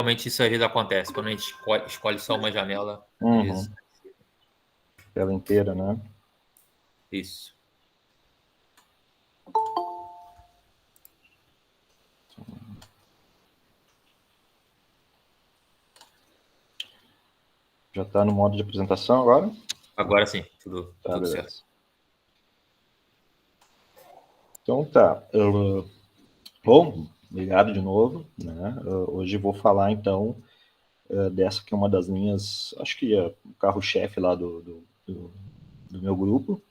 Realmente isso às vezes acontece, quando a gente escolhe só uma janela, às vezes. Ela inteira, né? Isso. Já está no modo de apresentação agora? Agora sim, tudo Beleza. certo. Então tá. Bom, obrigado de novo. Né? Hoje vou falar então dessa que é uma das minhas, acho que é o carro-chefe lá do meu grupo,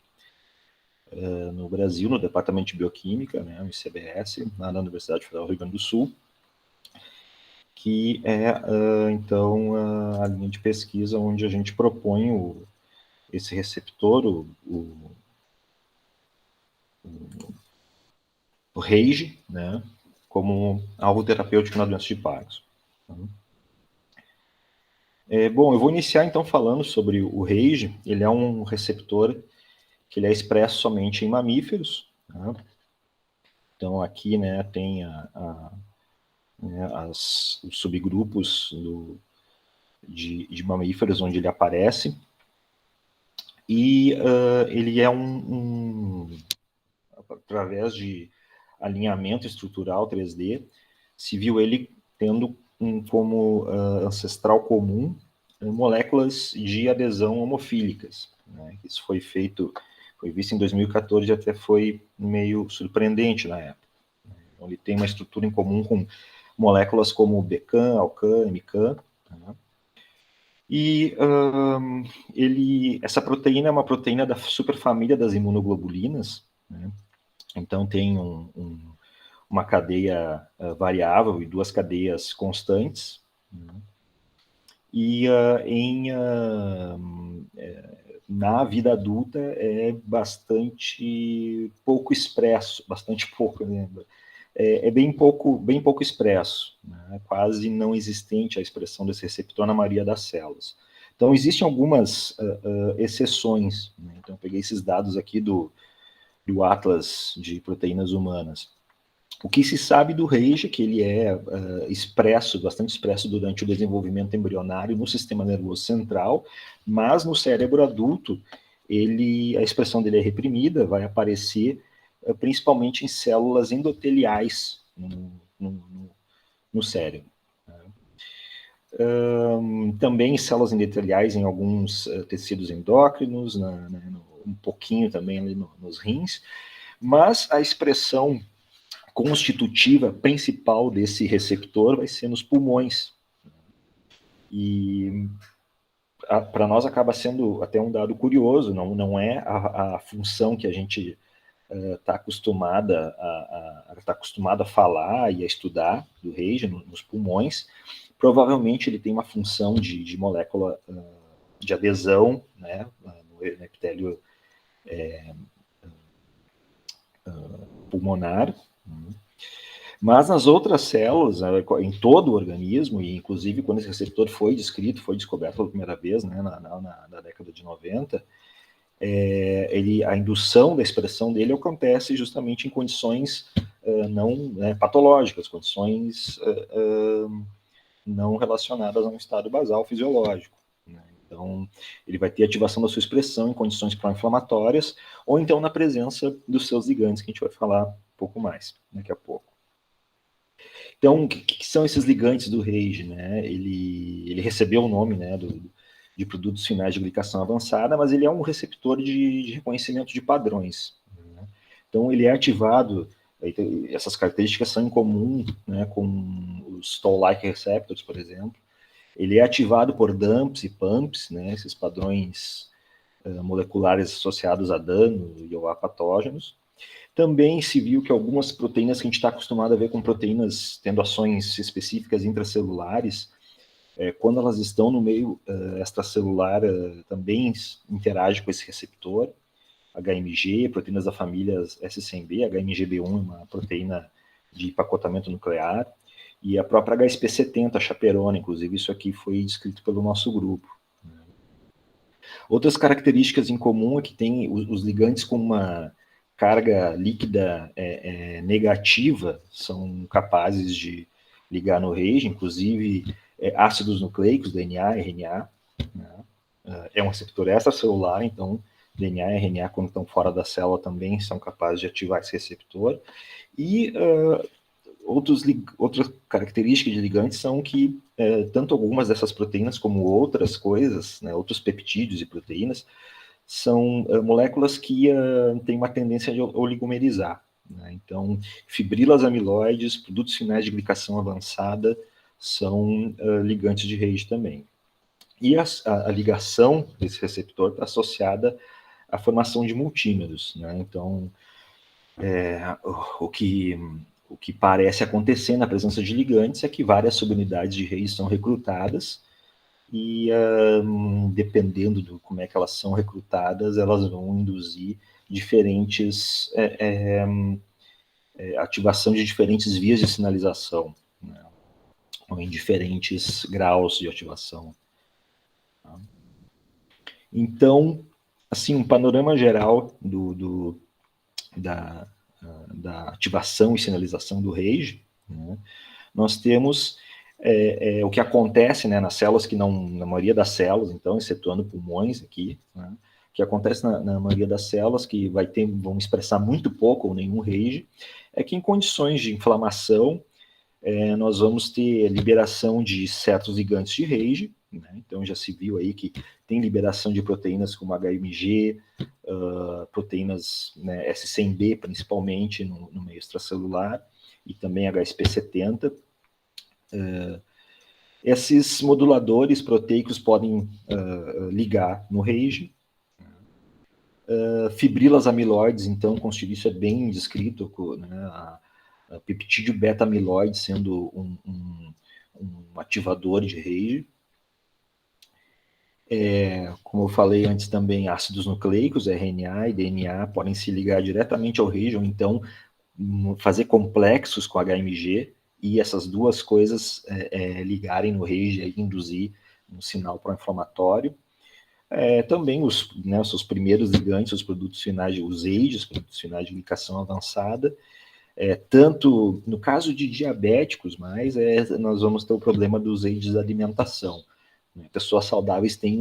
no Brasil, no Departamento de Bioquímica, né, o ICBS, lá na Universidade Federal do Rio Grande do Sul, que é, então, a linha de pesquisa onde a gente propõe esse receptor, o RAGE, né, como alvo terapêutico na doença de Parkinson. Bom, eu vou iniciar então falando sobre o RAGE. Ele é um receptor que ele é expresso somente em mamíferos. Né? Então aqui, né, tem os subgrupos de mamíferos onde ele aparece. E ele é através de alinhamento estrutural 3D, se viu ele tendo como ancestral comum moléculas de adesão homofílicas. Né? Isso foi visto em 2014 e até foi meio surpreendente na época. Então, ele tem uma estrutura em comum com moléculas como BCAM, ALCAN, MCAN. Né? E essa proteína é uma proteína da superfamília das imunoglobulinas. Né? Então tem uma cadeia variável e duas cadeias constantes. Né? E na vida adulta é bastante pouco expresso, bastante pouco, né? É bem pouco expresso, né? Quase não existente a expressão desse receptor na maioria das células. Então existem algumas exceções. Né? Então eu peguei esses dados aqui do Atlas de Proteínas Humanas. O que se sabe do RAGE é que ele é bastante expresso durante o desenvolvimento embrionário no sistema nervoso central, mas no cérebro adulto a expressão dele é reprimida, vai aparecer principalmente em células endoteliais no cérebro. Também células endoteliais em alguns tecidos endócrinos, um pouquinho também ali nos rins, mas a expressão constitutiva principal desse receptor vai ser nos pulmões. E para nós acaba sendo até um dado curioso, não é a função que a gente está acostumado a falar e a estudar do RAGE nos pulmões. Provavelmente ele tem uma função de molécula de adesão, né, no epitélio pulmonar. Mas nas outras células, em todo o organismo, e inclusive quando esse receptor foi descoberto pela primeira vez, né, na década de 90, a indução da expressão dele acontece justamente em condições não patológicas, condições não relacionadas a um estado basal fisiológico. Né? Então, ele vai ter ativação da sua expressão em condições pró-inflamatórias, ou então na presença dos seus ligandes, que a gente vai falar um pouco mais daqui a pouco. Então, o que são esses ligantes do RAGE? Né? Ele recebeu o nome, né, de produtos finais de glicação avançada, mas ele é um receptor de reconhecimento de padrões. Né? Então, ele é ativado, essas características são em comum, né, com os Toll-like receptors, por exemplo. Ele é ativado por DAMPs e PAMPs, né, esses padrões moleculares associados a dano e a patógenos. Também se viu que algumas proteínas que a gente está acostumado a ver com proteínas tendo ações específicas intracelulares, quando elas estão no meio extracelular, também interage com esse receptor, HMG, proteínas da família SCMB, HMGB1 é uma proteína de empacotamento nuclear, e a própria HSP70, a chaperona, inclusive isso aqui foi descrito pelo nosso grupo. Outras características em comum é que tem os ligantes com uma carga líquida negativa são capazes de ligar no RAGE, inclusive ácidos nucleicos, DNA, RNA, né? É um receptor extracelular, então DNA e RNA, quando estão fora da célula, também são capazes de ativar esse receptor. E outras características de ligantes são que tanto algumas dessas proteínas como outras coisas, né, outros peptídeos e proteínas, são moléculas que têm uma tendência a oligomerizar. Né? Então, fibrilas amiloides, produtos finais de glicação avançada, são ligantes de RAGE também. E a ligação desse receptor está associada à formação de multímeros. Né? Então, o que parece acontecer na presença de ligantes é que várias subunidades de RAGE são recrutadas e, dependendo de como é que elas são recrutadas, elas vão induzir diferentes ativação de diferentes vias de sinalização, né? Ou em diferentes graus de ativação. Tá? Então, assim, um panorama geral da ativação e sinalização do RAGE, né? Nós temos o que acontece, né, nas células que não, na maioria das células, então, excetuando pulmões aqui, né, o que acontece na maioria das células, que vão expressar muito pouco ou nenhum RAGE, é que em condições de inflamação, nós vamos ter liberação de certos ligantes de RAGE, né, então já se viu aí que tem liberação de proteínas como HMG, proteínas, né, S100B principalmente no meio extracelular, e também HSP70. Esses moduladores proteicos podem ligar no RAGE. Fibrilas amiloides, então, isso é bem descrito, né, a peptídeo beta-amiloide sendo um ativador de RAGE. Como eu falei antes também, ácidos nucleicos, RNA e DNA, podem se ligar diretamente ao RAGE, ou então fazer complexos com HMG, e essas duas coisas ligarem no RAGE e induzir um sinal pró-inflamatório. Também os seus primeiros ligantes, os produtos finais, os AIDs, produtos finais de glicação avançada, tanto no caso de diabéticos, mas nós vamos ter o problema dos AIDs da alimentação. Né? Pessoas saudáveis têm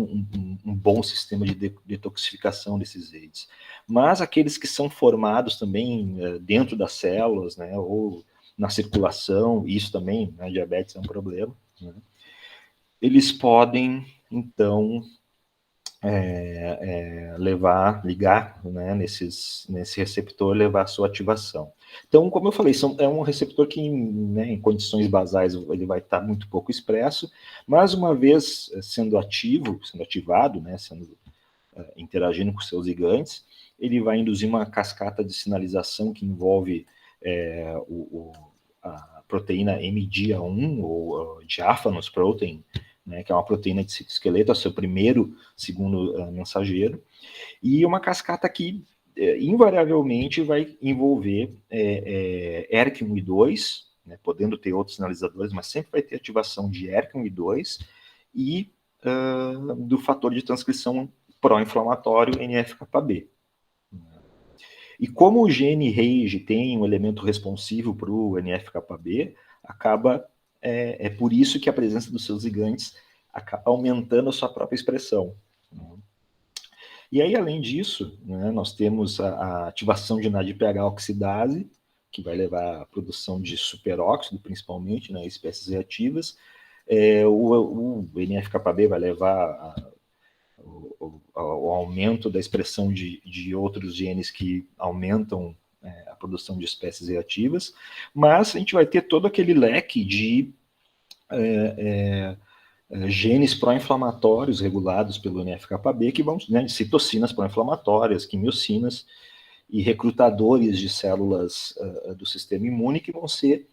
um bom sistema de detoxificação desses AIDs. Mas aqueles que são formados também dentro das células, né, ou na circulação, isso também, né, diabetes é um problema, né? Eles podem, então, ligar, né, nesse receptor, levar a sua ativação. Então, como eu falei, é um receptor que, né, em condições basais, ele vai estar muito pouco expresso, mas uma vez sendo ativado, né, interagindo com seus ligantes, ele vai induzir uma cascata de sinalização que envolve a proteína MDA1, ou diaphanous protein, né, que é uma proteína de citoesqueleto, é o seu segundo mensageiro, e uma cascata que invariavelmente vai envolver ERK1 e 2, né, podendo ter outros sinalizadores, mas sempre vai ter ativação de ERK1 e 2 e do fator de transcrição pró-inflamatório NF-κB. E como o gene RAGE tem um elemento responsivo para o NF-κB, é por isso que a presença dos seus ligantes acaba aumentando a sua própria expressão. E aí, além disso, né, nós temos a ativação de NADPH oxidase, que vai levar à produção de superóxido, principalmente, né, espécies reativas. O NF-κB vai levar ao aumento da expressão de outros genes que aumentam a produção de espécies reativas, mas a gente vai ter todo aquele leque de genes pró-inflamatórios regulados pelo NF-κB, que vão, né, citocinas pró-inflamatórias, quimiocinas e recrutadores de células do sistema imune que vão ser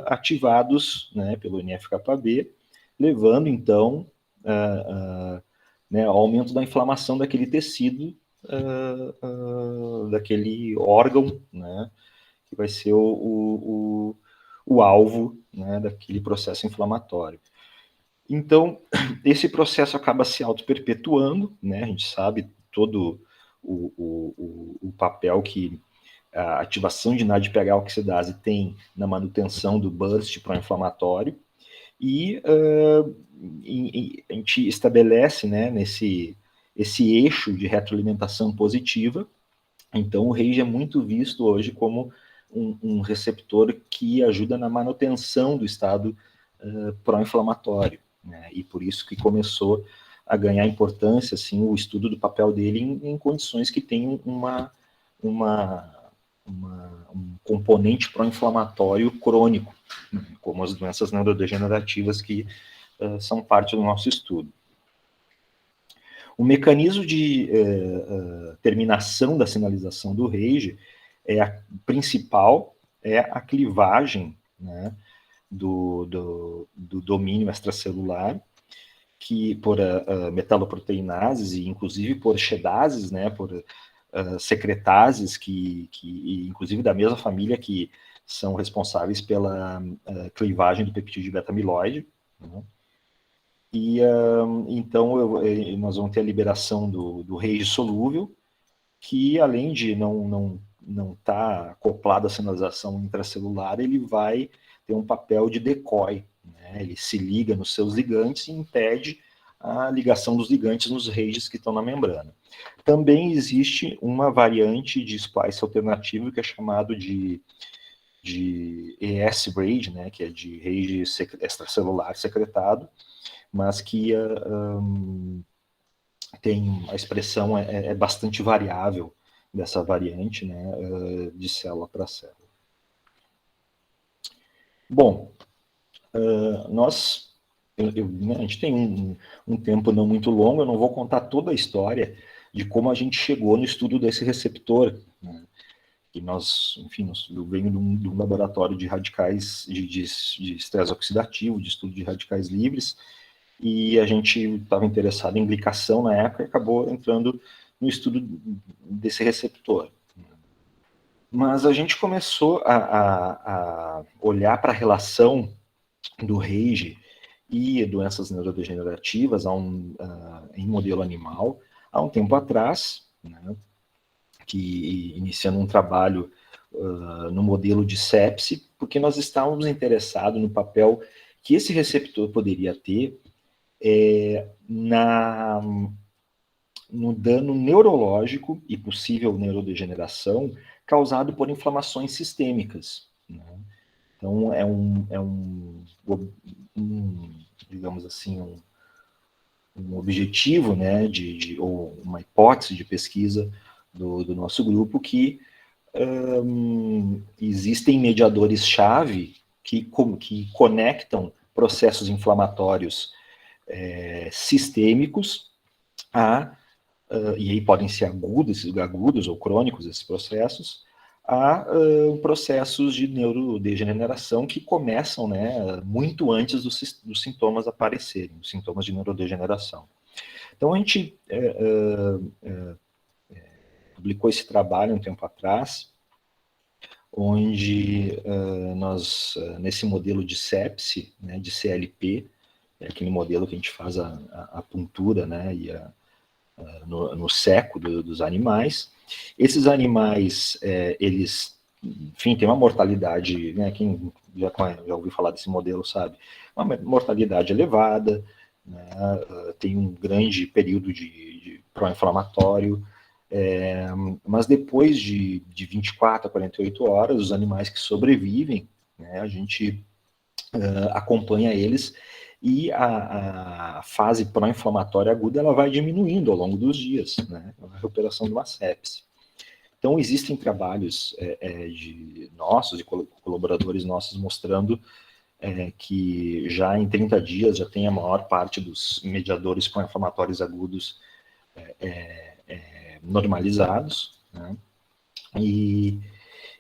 ativados, né, pelo NF-κB, levando então ao aumento da inflamação daquele tecido, daquele órgão, né, que vai ser o alvo, né, daquele processo inflamatório. Então, esse processo acaba se auto-perpetuando, né, a gente sabe todo o papel que a ativação de NADPH oxidase tem na manutenção do burst pró-inflamatório, e a gente estabelece, né, esse eixo de retroalimentação positiva. Então, o RAGE é muito visto hoje como um receptor que ajuda na manutenção do estado pró-inflamatório, né? E por isso que começou a ganhar importância, assim, o estudo do papel dele em condições que tem um componente pró-inflamatório crônico, né? Como as doenças neurodegenerativas que são parte do nosso estudo. O mecanismo de terminação da sinalização do RAGE principal é a clivagem, né, do domínio extracelular, que por metaloproteinases e inclusive por chedases, né, por secretases que inclusive da mesma família, que são responsáveis pela clivagem do peptídeo beta-amiloide, né? E então nós vamos ter a liberação do RAGE solúvel, que além de não estar acoplado à sinalização intracelular, ele vai ter um papel de decoy, né? Ele se liga nos seus ligantes e impede a ligação dos ligantes nos RAGEs que estão na membrana. Também existe uma variante de splice alternativo que é chamado de ES-RAGE, né? Que é de RAGE extracelular secretado, mas que tem a expressão é bastante variável dessa variante, né, de célula para célula. Bom, a gente tem um tempo não muito longo, eu não vou contar toda a história de como a gente chegou no estudo desse receptor, né, que eu venho de um laboratório de radicais, de estresse oxidativo, de estudo de radicais livres, e a gente estava interessado em glicação na época e acabou entrando no estudo desse receptor. Mas a gente começou a olhar para a relação do RAGE e doenças neurodegenerativas em modelo animal há um tempo atrás, né, que iniciando um trabalho no modelo de sepse, porque nós estávamos interessados no papel que esse receptor poderia ter no dano neurológico e possível neurodegeneração causado por inflamações sistêmicas, né? Então, digamos assim, um objetivo, né, ou uma hipótese de pesquisa do nosso grupo, que existem mediadores-chave que conectam processos inflamatórios sistêmicos e aí podem ser agudos ou crônicos esses processos, a processos de neurodegeneração que começam, né, muito antes dos sintomas aparecerem, os sintomas de neurodegeneração. Então a gente publicou esse trabalho um tempo atrás, onde nós, nesse modelo de sepse, né, de CLP, é aquele modelo que a gente faz a puntura, né, e no seco dos animais. Esses animais, eles, enfim, têm uma mortalidade, né, quem já ouviu falar desse modelo sabe, uma mortalidade elevada, né, tem um grande período de pró-inflamatório, mas depois de 24 a 48 horas, os animais que sobrevivem, né, a gente acompanha eles, e a fase pró-inflamatória aguda ela vai diminuindo ao longo dos dias, né? A recuperação de uma sepse. Então, existem trabalhos de colaboradores nossos mostrando que já em 30 dias já tem a maior parte dos mediadores pró-inflamatórios agudos normalizados, né?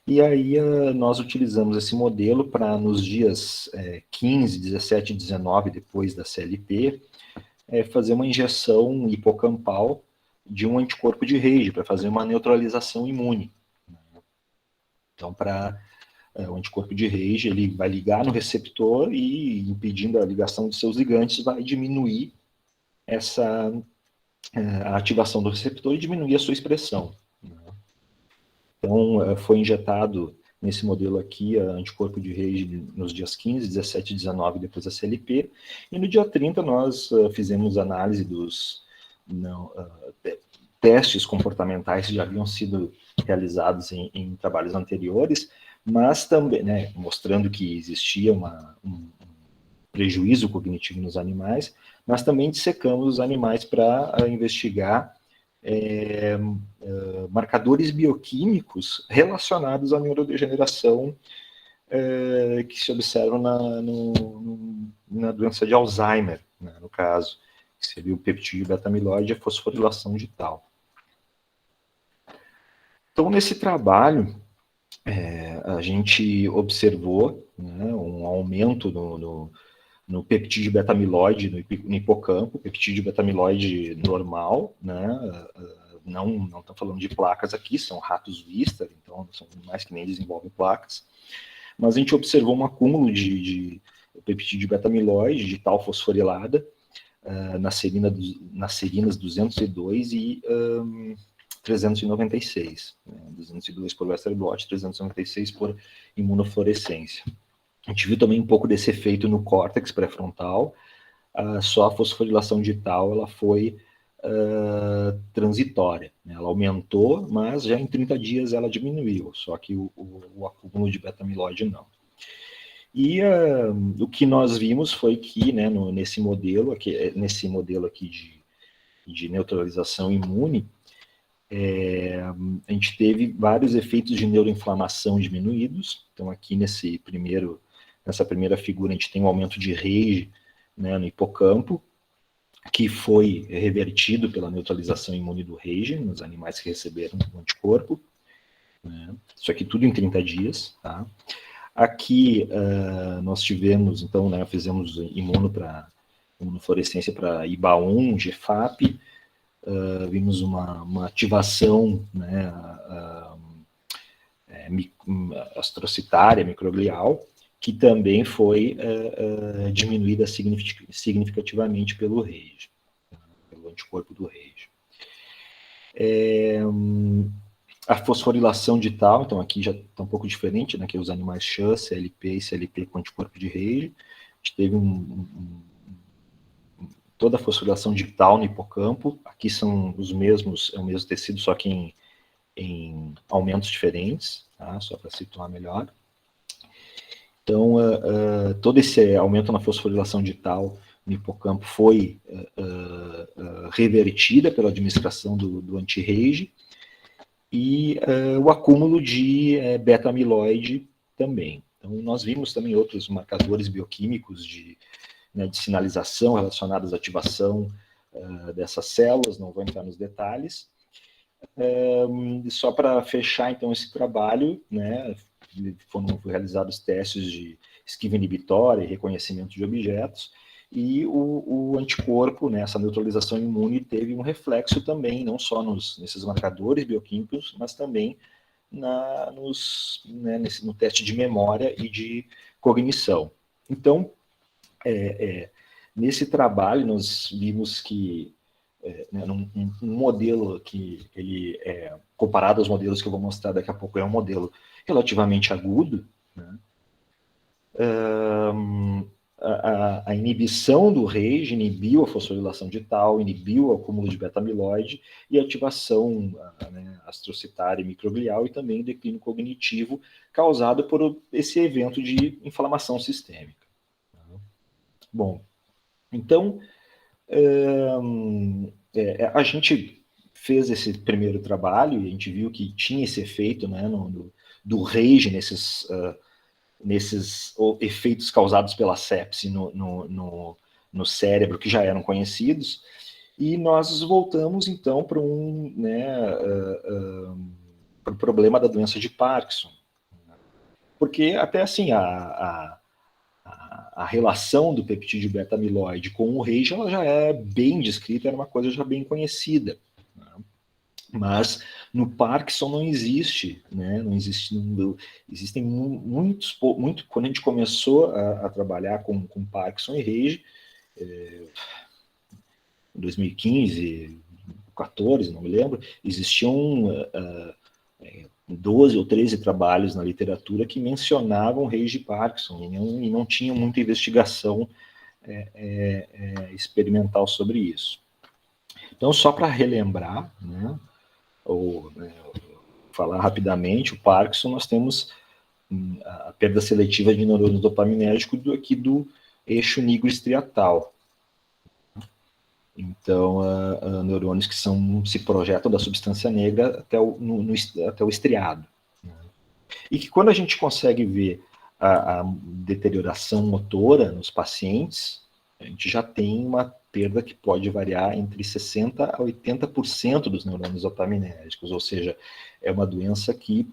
E aí nós utilizamos esse modelo para nos dias 15, 17 e 19, depois da CLP, fazer uma injeção hipocampal de um anticorpo de RAGE, para fazer uma neutralização imune. Então, o anticorpo de RAGE, ele vai ligar no receptor e, impedindo a ligação de seus ligantes, vai diminuir a ativação do receptor e diminuir a sua expressão. Então, foi injetado nesse modelo aqui, anticorpo de Rage nos dias 15, 17 e 19, depois da CLP, e no dia 30 nós fizemos análise dos testes comportamentais que já haviam sido realizados em trabalhos anteriores, mas também, né, mostrando que existia um prejuízo cognitivo nos animais, nós também dissecamos os animais para investigar marcadores bioquímicos relacionados à neurodegeneração que se observam na doença de Alzheimer, né, no caso, que seria o peptídeo beta-amiloide e a fosforilação de tal. Então, nesse trabalho, a gente observou, né, um aumento no peptídeo beta-amiloide no hipocampo, peptídeo beta-amiloide normal, né, não estou falando de placas aqui, são ratos Wistar, então são animais que nem desenvolvem placas, mas a gente observou um acúmulo de peptídeo beta-amiloide, de tal fosforilada, nas serinas 202 e 396, né, 202 por Western blot, 396 por imunofluorescência. A gente viu também um pouco desse efeito no córtex pré-frontal, só a fosforilação de tal ela foi transitória, né? Ela aumentou, mas já em 30 dias ela diminuiu, só que o acúmulo de beta-amiloide não. E o que nós vimos foi que, né, nesse modelo aqui de neutralização imune, a gente teve vários efeitos de neuroinflamação diminuídos. Então, aqui nessa primeira figura, a gente tem um aumento de RAGE, né, no hipocampo, que foi revertido pela neutralização imune do RAGE nos animais que receberam o anticorpo. Né? Isso aqui tudo em 30 dias. Tá? Aqui nós tivemos, então, né, fizemos imunofluorescência para IBA1, GFAP, vimos uma ativação, né, astrocitária, microglial, que também foi diminuída significativamente pelo RAGE, pelo anticorpo do RAGE. A fosforilação de tal, então aqui já está um pouco diferente, né, que os animais XAN, CLP e CLP com anticorpo de RAGE. A gente teve toda a fosforilação de tal no hipocampo. Aqui são os mesmos, é o mesmo tecido, só que em aumentos diferentes, tá? Só para situar melhor. Então, todo esse aumento na fosforilação de tal no hipocampo foi revertida pela administração do anti-RAGE, e o acúmulo de beta-amiloide também. Então, nós vimos também outros marcadores bioquímicos de sinalização relacionados à ativação dessas células, não vou entrar nos detalhes. Só para fechar, então, esse trabalho, né, foram realizados testes de esquiva inibitória e reconhecimento de objetos, e o anticorpo, né, essa neutralização imune, teve um reflexo também, não só nesses marcadores bioquímicos, mas também no teste de memória e de cognição. Então, nesse trabalho, nós vimos que um modelo que ele comparado aos modelos que eu vou mostrar daqui a pouco, é um modelo relativamente agudo, né? A inibição do RAGE inibiu a fosforilação de tal, inibiu o acúmulo de beta-amiloide e a ativação astrocitária e microglial, e também o declínio cognitivo causado por esse evento de inflamação sistêmica. Bom, então, a gente fez esse primeiro trabalho e a gente viu que tinha esse efeito, né, do RAGE nesses efeitos causados pela sepse no cérebro, que já eram conhecidos, e nós voltamos, então, para o problema da doença de Parkinson. Porque, até assim, a relação do peptídeo beta-amiloide com o RAGE ela já é bem descrita, era uma coisa já bem conhecida. Né? Mas no Parkinson não existe, né? Existem muitos, quando a gente começou a trabalhar com Parkinson e RAGE, em 2015, 2014, não me lembro, existiam 12 ou 13 trabalhos na literatura que mencionavam Reisz de Parkinson e não tinham muita investigação experimental sobre isso. Então, só para relembrar, né, ou falar rapidamente, o Parkinson, nós temos a perda seletiva de neurônios dopaminérgicos aqui do eixo nigroestriatal. Então, neurônios que se projetam da substância negra até o estriado. Né? E que quando a gente consegue ver a deterioração motora nos pacientes, a gente já tem uma perda que pode variar entre 60% a 80% dos neurônios dopaminérgicos, ou seja, é uma doença que,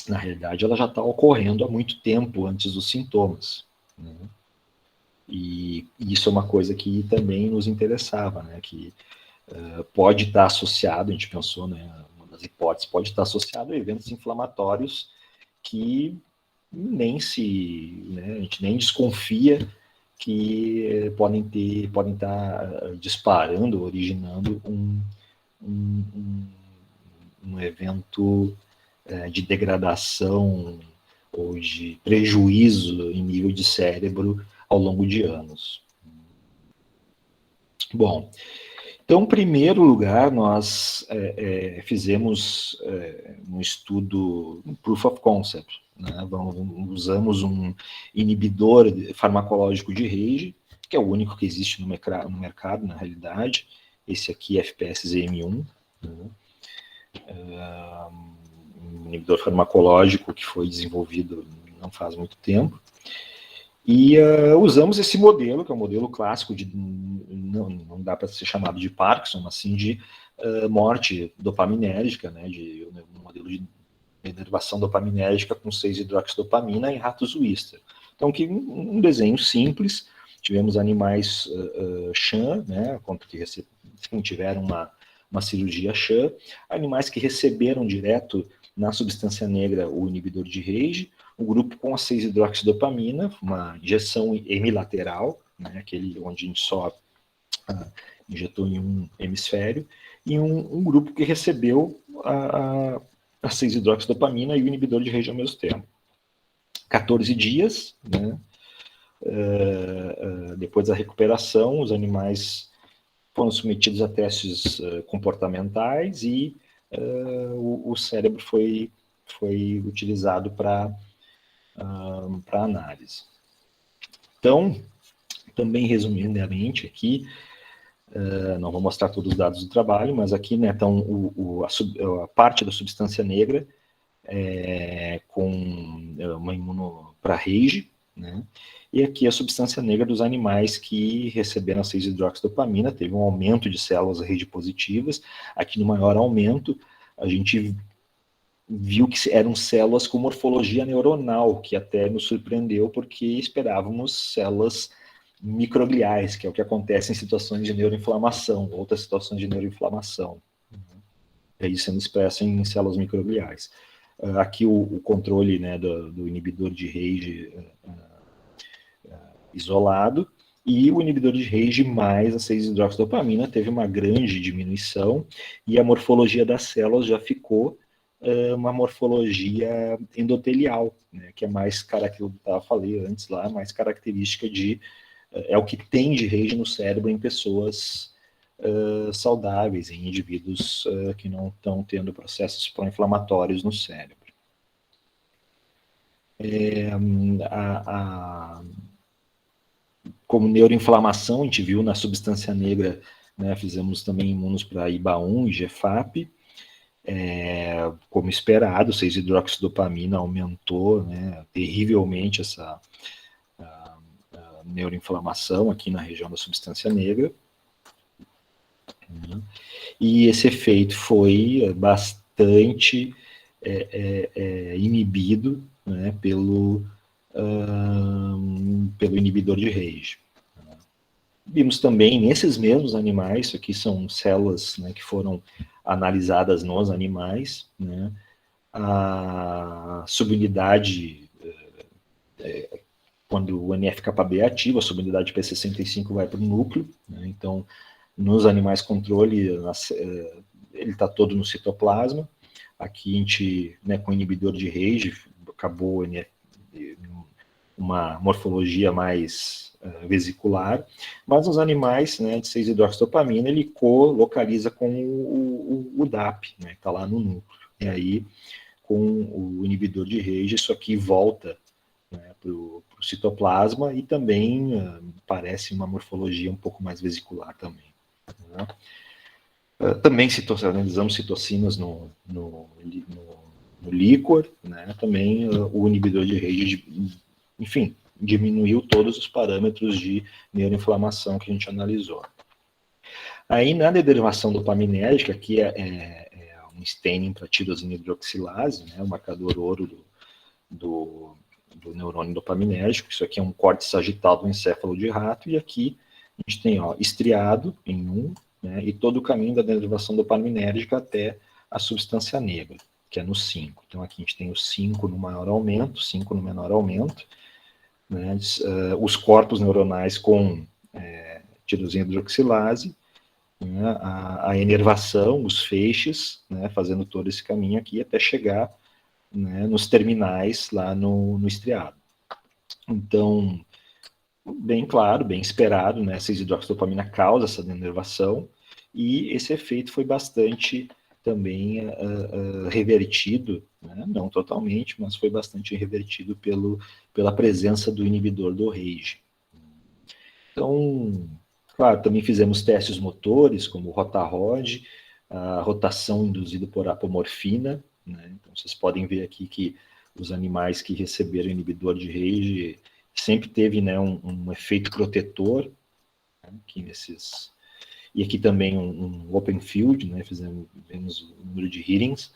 na realidade, ela já está ocorrendo há muito tempo antes dos sintomas. Né? E isso é uma coisa que também nos interessava, né? Que pode estar associado, a gente pensou, né? Uma das hipóteses pode estar associado a eventos inflamatórios que nem a gente nem desconfia que podem estar disparando, originando um evento de degradação ou de prejuízo em nível de cérebro ao longo de anos. Bom, então, em primeiro lugar, nós fizemos um estudo, um proof of concept. Né? Usamos um inibidor farmacológico de Reisz, que é o único que existe no mercado, na realidade. Esse aqui é FPSZM1. Né? Um inibidor farmacológico que foi desenvolvido não faz muito tempo. E usamos esse modelo, que é um modelo clássico, não dá para ser chamado de Parkinson, mas sim de morte dopaminérgica, né, de um modelo de inervação dopaminérgica com 6-hidroxidopamina em ratos Wistar. Então, um desenho simples, tivemos animais Sham, né, que tiveram uma cirurgia Sham, animais que receberam direto na substância negra o inibidor de Reisz, um grupo com a 6-hidroxidopamina, uma injeção hemilateral, né, aquele onde a gente só injetou em um hemisfério, e um grupo que recebeu a 6-hidroxidopamina e o inibidor de Reisz ao mesmo tempo. 14 dias, né, depois da recuperação, os animais foram submetidos a testes comportamentais e o cérebro foi utilizado para análise. Então, também resumidamente aqui, não vou mostrar todos os dados do trabalho, mas aqui, né, então, a parte da substância negra com uma imuno para Reisz, né, e aqui a substância negra dos animais que receberam a 6-hidroxidopamina, teve um aumento de células Reisz positivas. Aqui no maior aumento, a gente viu que eram células com morfologia neuronal, que até nos surpreendeu, porque esperávamos células microgliais, que é o que acontece em situações de neuroinflamação, outras situações de neuroinflamação. E aí sendo expressa em células microgliais. Aqui o controle, né, do inibidor de Reisz isolado, e o inibidor de Reisz mais a 6-hidroxidopamina teve uma grande diminuição, e a morfologia das células já ficou uma morfologia endotelial, né, que é mais característica, eu falei antes lá, mais característica é o que tem de Reisz no cérebro em pessoas saudáveis, em indivíduos que não estão tendo processos pró-inflamatórios no cérebro. Como neuroinflamação, a gente viu na substância negra, né, fizemos também imunos para IBA1 e GFAP, como esperado, 6-hidroxidopamina aumentou, né, terrivelmente essa neuroinflamação aqui na região da substância negra. E esse efeito foi bastante inibido, né, pelo inibidor de Reisz. Vimos também nesses mesmos animais, isso aqui são células, né, que foram analisadas nos animais, né, a subunidade, quando o NF-κB é ativo, a subunidade P65 vai para o núcleo, né, então nos animais controle ele está todo no citoplasma, Aqui a gente, né, com inibidor de RAGE, acabou, né, uma morfologia mais vesicular, mas nos animais, né, de 6-hidroxidopamina, ele co-localiza com o DAP, né, que está lá no núcleo. E aí, com o inibidor de RAGE, isso aqui volta, né, para o citoplasma e também parece uma morfologia um pouco mais vesicular também. Né? Também analisamos citocinas no líquor, né? Também o inibidor de RAGE, enfim, diminuiu todos os parâmetros de neuroinflamação que a gente analisou. Aí, na derivação dopaminérgica, que é um staining para tirosina hidroxilase, né, o marcador ouro do neurônio dopaminérgico. Isso aqui é um corte sagital do encéfalo de rato, e aqui a gente tem estriado em 1, né, e todo o caminho da derivação dopaminérgica até a substância negra, que é no 5. Então aqui a gente tem o 5 no maior aumento, 5 no menor aumento, né, os corpos neuronais com tirosina hidroxilase, né, a enervação, os feixes, né, fazendo todo esse caminho aqui até chegar, né, nos terminais lá no estriado. Então, bem claro, bem esperado, né, 6-hidroxidopamina causa essa denervação, e esse efeito foi bastante também revertido, né, não totalmente, mas foi bastante revertido pela presença do inibidor do RAGE. Então, claro, também fizemos testes motores, como o rotarod, a rotação induzida por apomorfina, né? Então, vocês podem ver aqui que os animais que receberam inibidor de RAGE sempre teve, né, um efeito protetor, né, aqui nesses, e aqui também um open field, né, vemos o número de hearings,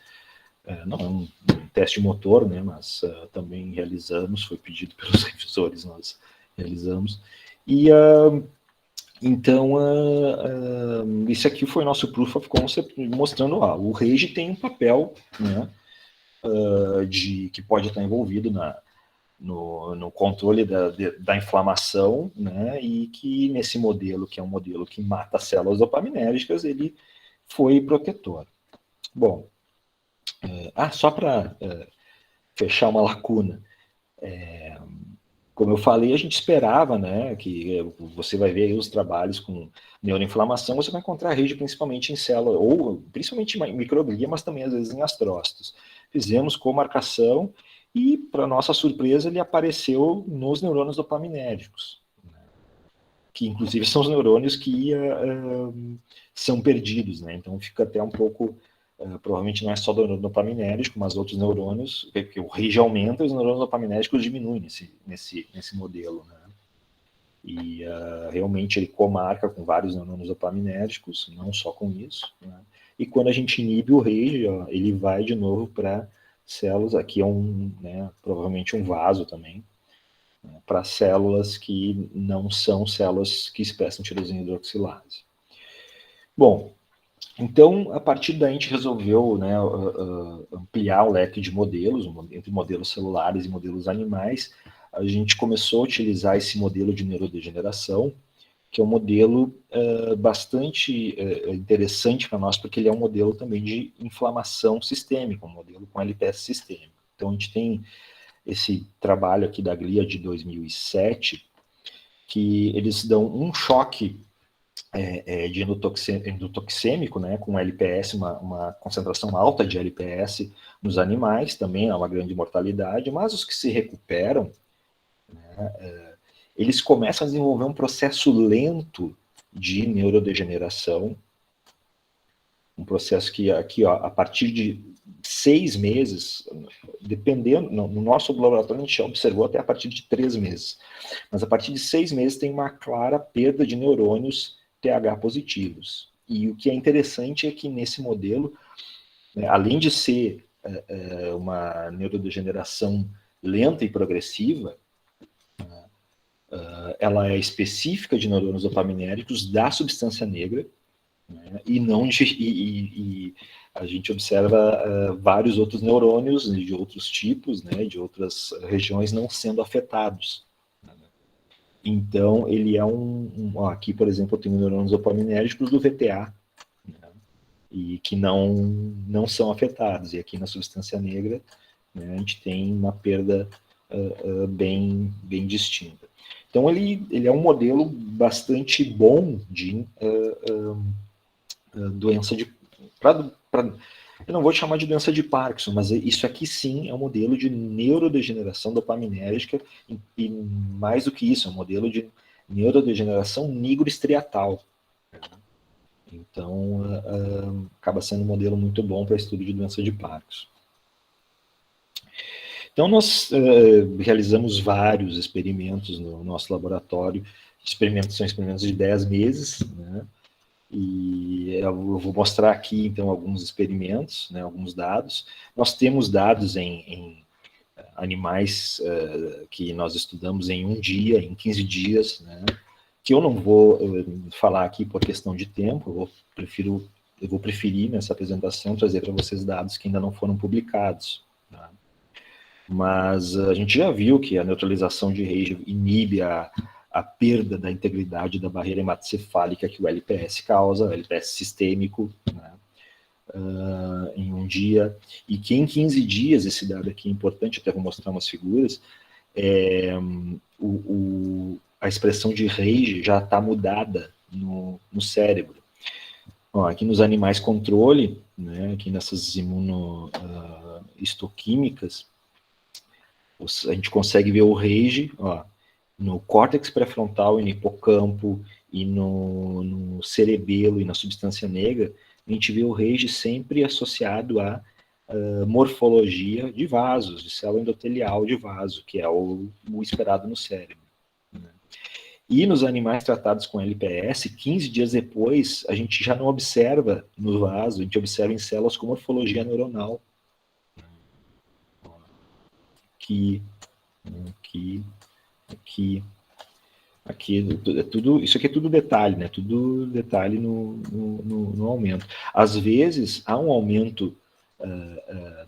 não é um teste motor, né, mas também realizamos, foi pedido pelos revisores, nós realizamos, e então, isso aqui foi nosso proof of concept, mostrando o RAGE tem um papel, né, que pode estar envolvido no controle da inflamação, né, e que nesse modelo, que é um modelo que mata células dopaminérgicas, ele foi protetor. Bom, só para fechar uma lacuna, como eu falei, a gente esperava, né, que você vai ver aí os trabalhos com neuroinflamação, você vai encontrar RAGE principalmente em célula, ou principalmente em microglia, mas também às vezes em astrócitos. Fizemos comarcação e, para nossa surpresa, ele apareceu nos neurônios dopaminérgicos, né, que inclusive são os neurônios que são perdidos, né, então fica até um pouco... provavelmente não é só do dopaminérgico, mas outros neurônios, porque o RAGE aumenta e os neurônios dopaminérgicos diminuem nesse modelo, né? E realmente ele comarca com vários neurônios dopaminérgicos, não só com isso, né? E quando a gente inibe o RAGE, ele vai de novo para células, aqui é né, provavelmente um vaso também, né, para células que não são células que expressam tirosina hidroxilase. Bom, então, a partir daí a gente resolveu, né, ampliar o leque de modelos, entre modelos celulares e modelos animais. A gente começou a utilizar esse modelo de neurodegeneração, que é um modelo bastante interessante para nós, porque ele é um modelo também de inflamação sistêmica, um modelo com LPS sistêmico. Então, a gente tem esse trabalho aqui da GLIA de 2007, que eles dão um choque de endotoxêmico, né, com LPS, uma concentração alta de LPS nos animais, também há uma grande mortalidade, mas os que se recuperam, né, eles começam a desenvolver um processo lento de neurodegeneração, um processo que aqui, a partir de 6 meses, dependendo, no nosso laboratório a gente observou até a partir de 3 meses, mas a partir de 6 meses tem uma clara perda de neurônios TH positivos. E o que é interessante é que nesse modelo, né, além de ser uma neurodegeneração lenta e progressiva, ela é específica de neurônios dopaminérgicos da substância negra, né, e não e a gente observa vários outros neurônios de outros tipos, né, de outras regiões não sendo afetados. Então, ele é aqui, por exemplo, eu tenho neurônios dopaminérgicos do VTA, né? e que não são afetados. E aqui na substância negra, né, a gente tem uma perda bem distinta. Então, ele é um modelo bastante bom de doença de... eu não vou chamar de doença de Parkinson, mas isso aqui sim é um modelo de neurodegeneração dopaminérgica, e mais do que isso, é um modelo de neurodegeneração nigroestriatal. Então, acaba sendo um modelo muito bom para estudo de doença de Parkinson. Então, nós realizamos vários experimentos no nosso laboratório. São experimentos de 10 meses, né? E eu vou mostrar aqui, então, alguns experimentos, né, alguns dados. Nós temos dados em animais que nós estudamos em 1 dia, em 15 dias, né, que eu não vou falar aqui por questão de tempo, eu vou preferir nessa apresentação trazer para vocês dados que ainda não foram publicados. Tá? Mas a gente já viu que a neutralização de RAGE inibe a perda da integridade da barreira hematocefálica que o LPS causa, o LPS sistêmico, né, em 1 dia, e que em 15 dias, esse dado aqui é importante, até vou mostrar umas figuras, a expressão de RAGE já está mudada no cérebro. Ó, aqui nos animais controle, né, aqui nessas imunohistoquímicas, a gente consegue ver o RAGE, ó, no córtex pré-frontal e no hipocampo, e no cerebelo e na substância negra, a gente vê o RAGE sempre associado à morfologia de vasos, de célula endotelial de vaso, que é o esperado no cérebro. Né? E nos animais tratados com LPS, 15 dias depois, a gente já não observa no vaso, a gente observa em células com morfologia neuronal. Aqui, é tudo, isso aqui é tudo detalhe, né? Tudo detalhe no aumento. Às vezes, há um aumento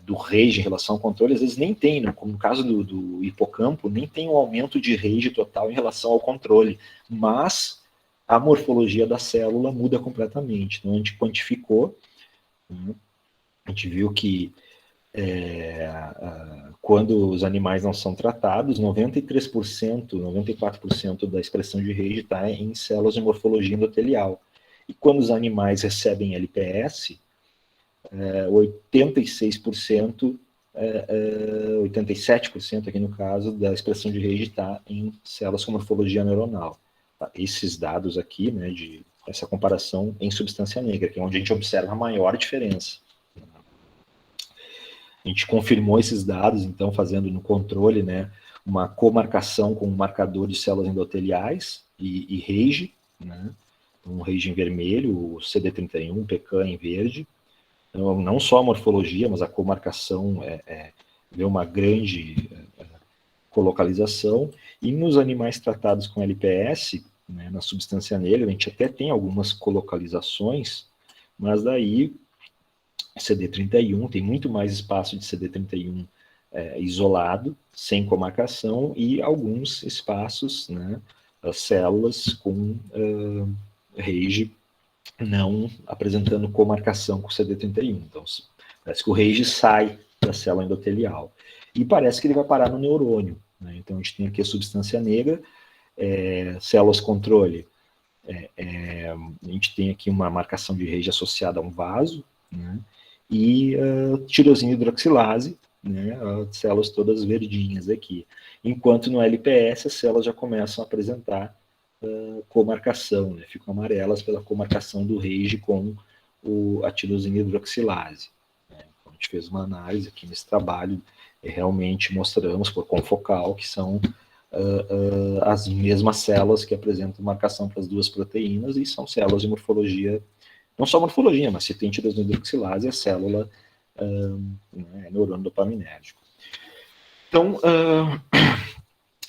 do RAGE em relação ao controle, às vezes nem tem, né? Como no caso do hipocampo, nem tem um aumento de RAGE total em relação ao controle, mas a morfologia da célula muda completamente. Então, a gente quantificou, né? A gente viu que quando os animais não são tratados, 93%, 94% da expressão de RAGE está em células de morfologia endotelial. E quando os animais recebem LPS, 86%, 87% aqui no caso, da expressão de RAGE está em células com morfologia neuronal. Esses dados aqui, né, de essa comparação em substância negra, que é onde a gente observa a maior diferença. A gente confirmou esses dados, então, fazendo no controle, né, uma comarcação com um marcador de células endoteliais e RAGE, né, um RAGE em vermelho, o CD31, PECAM em verde. Então, não só a morfologia, mas a comarcação vê uma grande colocalização. E nos animais tratados com LPS, né, na substância negra, a gente até tem algumas colocalizações, mas daí CD31, tem muito mais espaço de CD31 isolado, sem comarcação, e alguns espaços, né, as células com RAGE não apresentando comarcação com CD31. Então, parece que o RAGE sai da célula endotelial. E parece que ele vai parar no neurônio. Né? Então, a gente tem aqui a substância negra, células controle. A gente tem aqui uma marcação de RAGE associada a um vaso, né? E tirosina hidroxilase, né? As células todas verdinhas aqui. Enquanto no LPS, as células já começam a apresentar comarcação, né? Ficam amarelas pela comarcação do RAGE com a tirosina hidroxilase. Né? Então, a gente fez uma análise aqui nesse trabalho e realmente mostramos por confocal que são as mesmas células que apresentam marcação para as duas proteínas e são células de morfologia, não só morfologia, mas se tem tirosina hidroxilase, a célula é neurônio dopaminérgico. Então,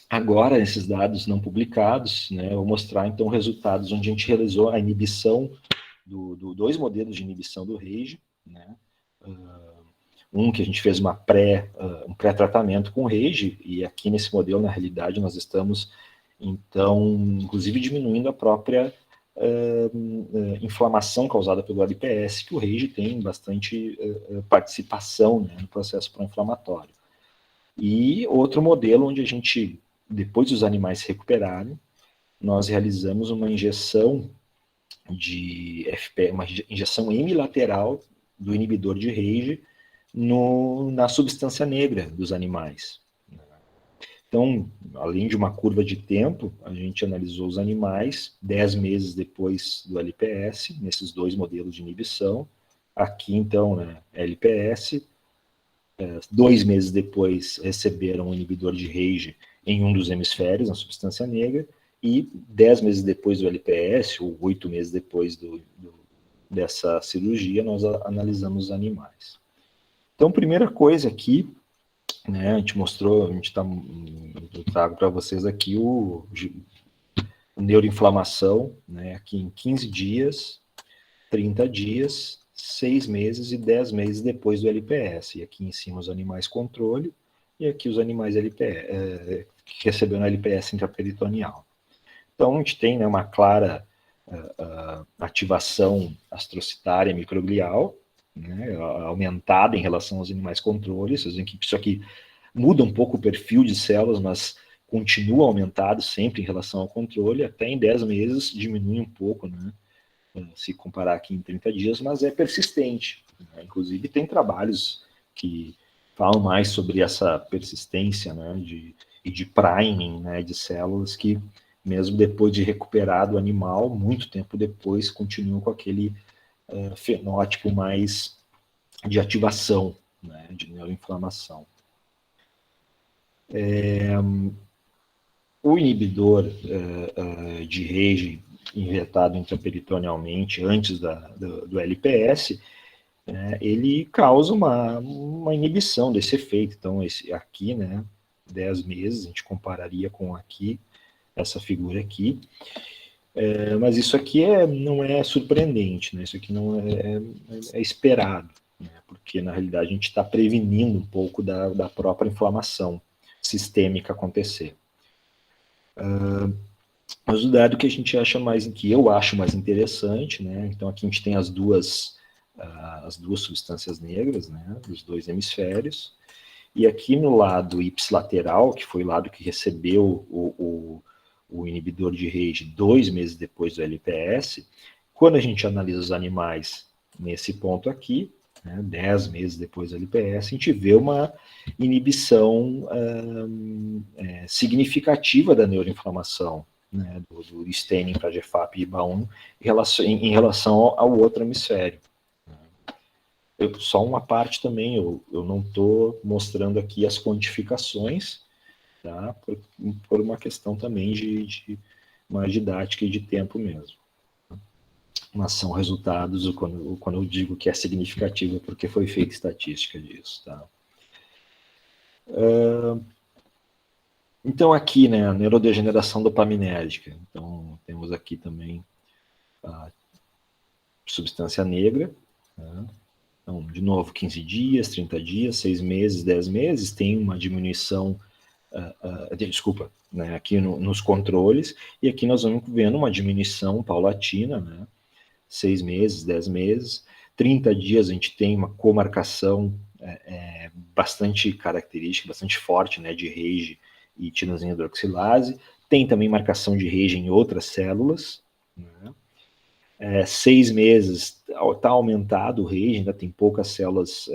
agora, esses dados não publicados, né, eu vou mostrar, então, resultados onde a gente realizou a inibição, dois modelos de inibição do RAGE, né, um que a gente fez um pré-tratamento com RAGE, e aqui nesse modelo, na realidade, nós estamos, então, inclusive diminuindo a própria inflamação causada pelo LPS, que o RAGE tem bastante participação, né, no processo pró-inflamatório. E outro modelo onde a gente, depois dos animais se recuperarem, nós realizamos uma injeção de FP, uma injeção hemilateral do inibidor de RAGE na substância negra dos animais. Então, além de uma curva de tempo, a gente analisou os animais 10 meses depois do LPS, nesses dois modelos de inibição. Aqui, então, né, LPS, 2 meses depois receberam um inibidor de RAGE em um dos hemisférios, na substância negra, e 10 meses depois do LPS, ou 8 meses depois dessa cirurgia, nós analisamos os animais. Então, primeira coisa aqui, né, a gente mostrou, eu trago para vocês aqui o neuroinflamação, né, aqui em 15 dias, 30 dias, 6 meses e 10 meses depois do LPS. E aqui em cima os animais controle, e aqui os animais que receberam LPS intraperitoneal. Então, a gente tem, né, uma clara ativação astrocitária microglial, né, aumentada em relação aos animais controles. Isso aqui muda um pouco o perfil de células, mas continua aumentado sempre em relação ao controle. Até em 10 meses diminui um pouco, né, se comparar aqui em 30 dias, mas é persistente. Né? Inclusive, tem trabalhos que falam mais sobre essa persistência, né, e de priming, né, de células que, mesmo depois de recuperado o animal, muito tempo depois, continuam com aquele fenótipo mais de ativação, né, de neuroinflamação. O inibidor de RAGE injetado intraperitonealmente antes do LPS, ele causa uma inibição desse efeito. Então, aqui, né, 10 meses, a gente compararia com aqui, essa figura aqui. Mas isso aqui não é surpreendente, né? Isso aqui não é esperado, né? Porque, na realidade, a gente está prevenindo um pouco da própria inflamação sistêmica acontecer. Mas o dado que a gente acha que eu acho mais interessante, né? Então aqui a gente tem as duas substâncias negras, né? Dos dois hemisférios. E aqui no lado ipsilateral, que foi o lado que recebeu o inibidor de RAGE 2 meses depois do LPS, quando a gente analisa os animais nesse ponto aqui, né, 10 meses depois do LPS, a gente vê uma inibição significativa da neuroinflamação, né, do staining para GFAP e IBA1 em relação ao outro hemisfério. Só uma parte também, eu não estou mostrando aqui as quantificações, tá, por uma questão também de uma didática e de tempo mesmo. Mas são resultados, quando eu digo que é significativo, é porque foi feita estatística disso. Tá? Então, aqui, né, a neurodegeneração dopaminérgica. Então, temos aqui também a substância negra. Né? Então, de novo, 15 dias, 30 dias, 6 meses, 10 meses, tem uma diminuição, né, aqui nos controles, e aqui nós vamos vendo uma diminuição paulatina, né? 6 meses, 10 meses, 30 dias a gente tem uma comarcação bastante característica, bastante forte, né, de RAGE e tirosina hidroxilase, tem também marcação de RAGE em outras células, né? 6 meses está aumentado o RAGE, ainda tem poucas células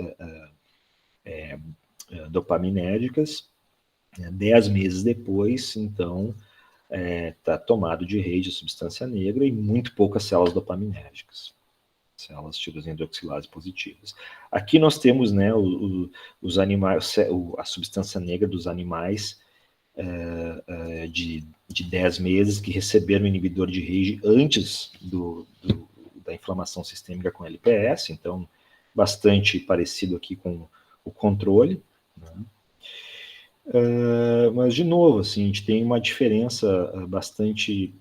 dopaminérgicas, 10 meses depois, então, está tomado de RAGE, substância negra, e muito poucas células dopaminérgicas, células tirosina hidroxilase positivas. Aqui nós temos, né, os animais, a substância negra dos animais de 10 meses que receberam o inibidor de RAGE antes da inflamação sistêmica com LPS, então bastante parecido aqui com o controle, né? Mas, de novo, assim, a gente tem uma diferença bastante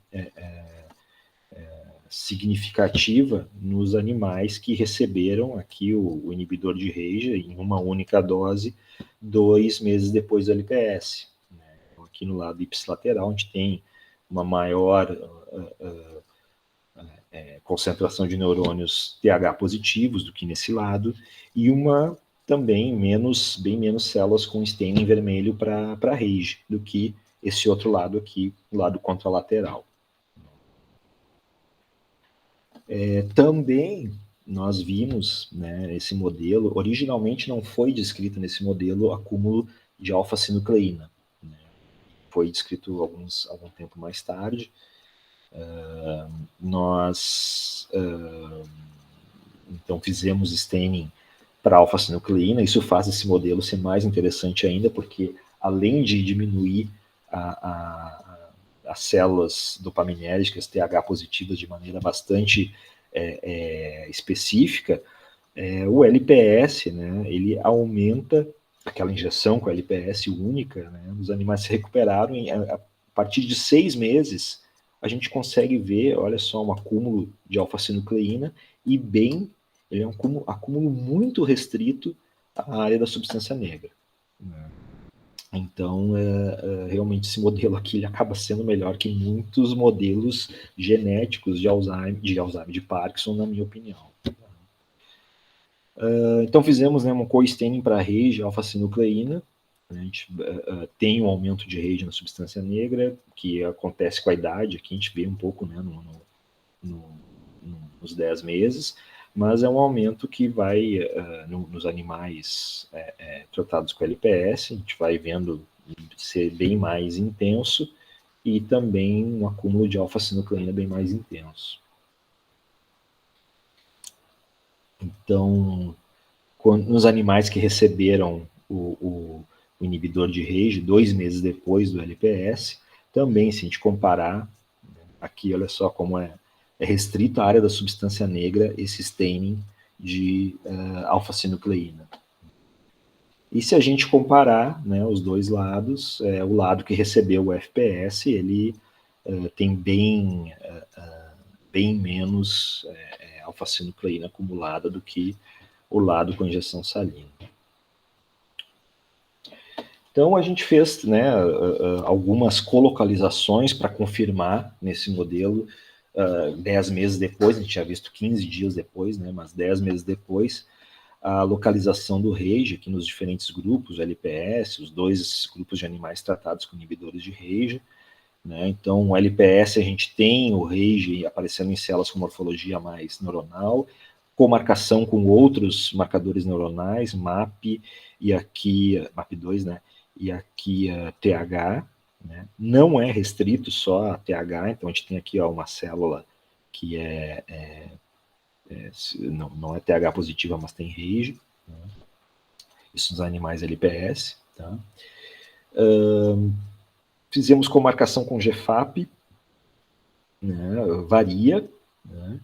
significativa nos animais que receberam aqui o inibidor de RAGE em uma única dose 2 meses depois do LPS. Né? Então, aqui no lado ipsilateral, a gente tem uma maior concentração de neurônios TH positivos do que nesse lado, e uma também bem menos células com staining vermelho para RAGE do que esse outro lado aqui, o lado contralateral. Também nós vimos, né, esse modelo, originalmente não foi descrito nesse modelo acúmulo de alfa-sinucleína. Né? Foi descrito algum tempo mais tarde. Nós então fizemos staining para alfa-sinucleína. Isso faz esse modelo ser mais interessante ainda, porque além de diminuir as células dopaminérgicas TH positivas de maneira bastante específica, o LPS, né, ele aumenta aquela injeção com a LPS única, né, os animais se recuperaram a partir de 6 meses, a gente consegue ver, olha só, um acúmulo de alfa-sinucleína e ele é um acúmulo muito restrito à área da substância negra. Né? Então, realmente esse modelo aqui ele acaba sendo melhor que muitos modelos genéticos de Parkinson, na minha opinião. Então fizemos, né, um co-staining para RAGE alfa-sinucleína. A gente tem um aumento de RAGE na substância negra, que acontece com a idade, aqui a gente vê um pouco, né, nos 10 meses, mas é um aumento que vai, nos animais tratados com LPS, a gente vai vendo ser bem mais intenso, e também um acúmulo de alfa-sinucleína bem mais intenso. Então, nos animais que receberam o inibidor de RAGE 2 meses depois do LPS, também, se a gente comparar, aqui olha só como é restrito à área da substância negra esse staining de alfa-sinucleína. E se a gente comparar, né, os dois lados, o lado que recebeu o FPS, ele tem bem menos alfa-sinucleína acumulada do que o lado com injeção salina. Então a gente fez, né, algumas colocalizações para confirmar nesse modelo 10 meses depois, a gente tinha visto 15 dias depois, né, mas 10 meses depois, a localização do RAGE aqui nos diferentes grupos, o LPS, os 2 grupos de animais tratados com inibidores de RAGE. Né? Então, o LPS a gente tem o RAGE aparecendo em células com morfologia mais neuronal, comarcação com outros marcadores neuronais, MAP e aqui, MAP2, né? E aqui TH, né? Não é restrito só a TH, então a gente tem aqui uma célula que não é TH positiva, mas tem RAGE, né? Isso nos animais LPS, tá? Fizemos comarcação com GFAP, né? Varia, né?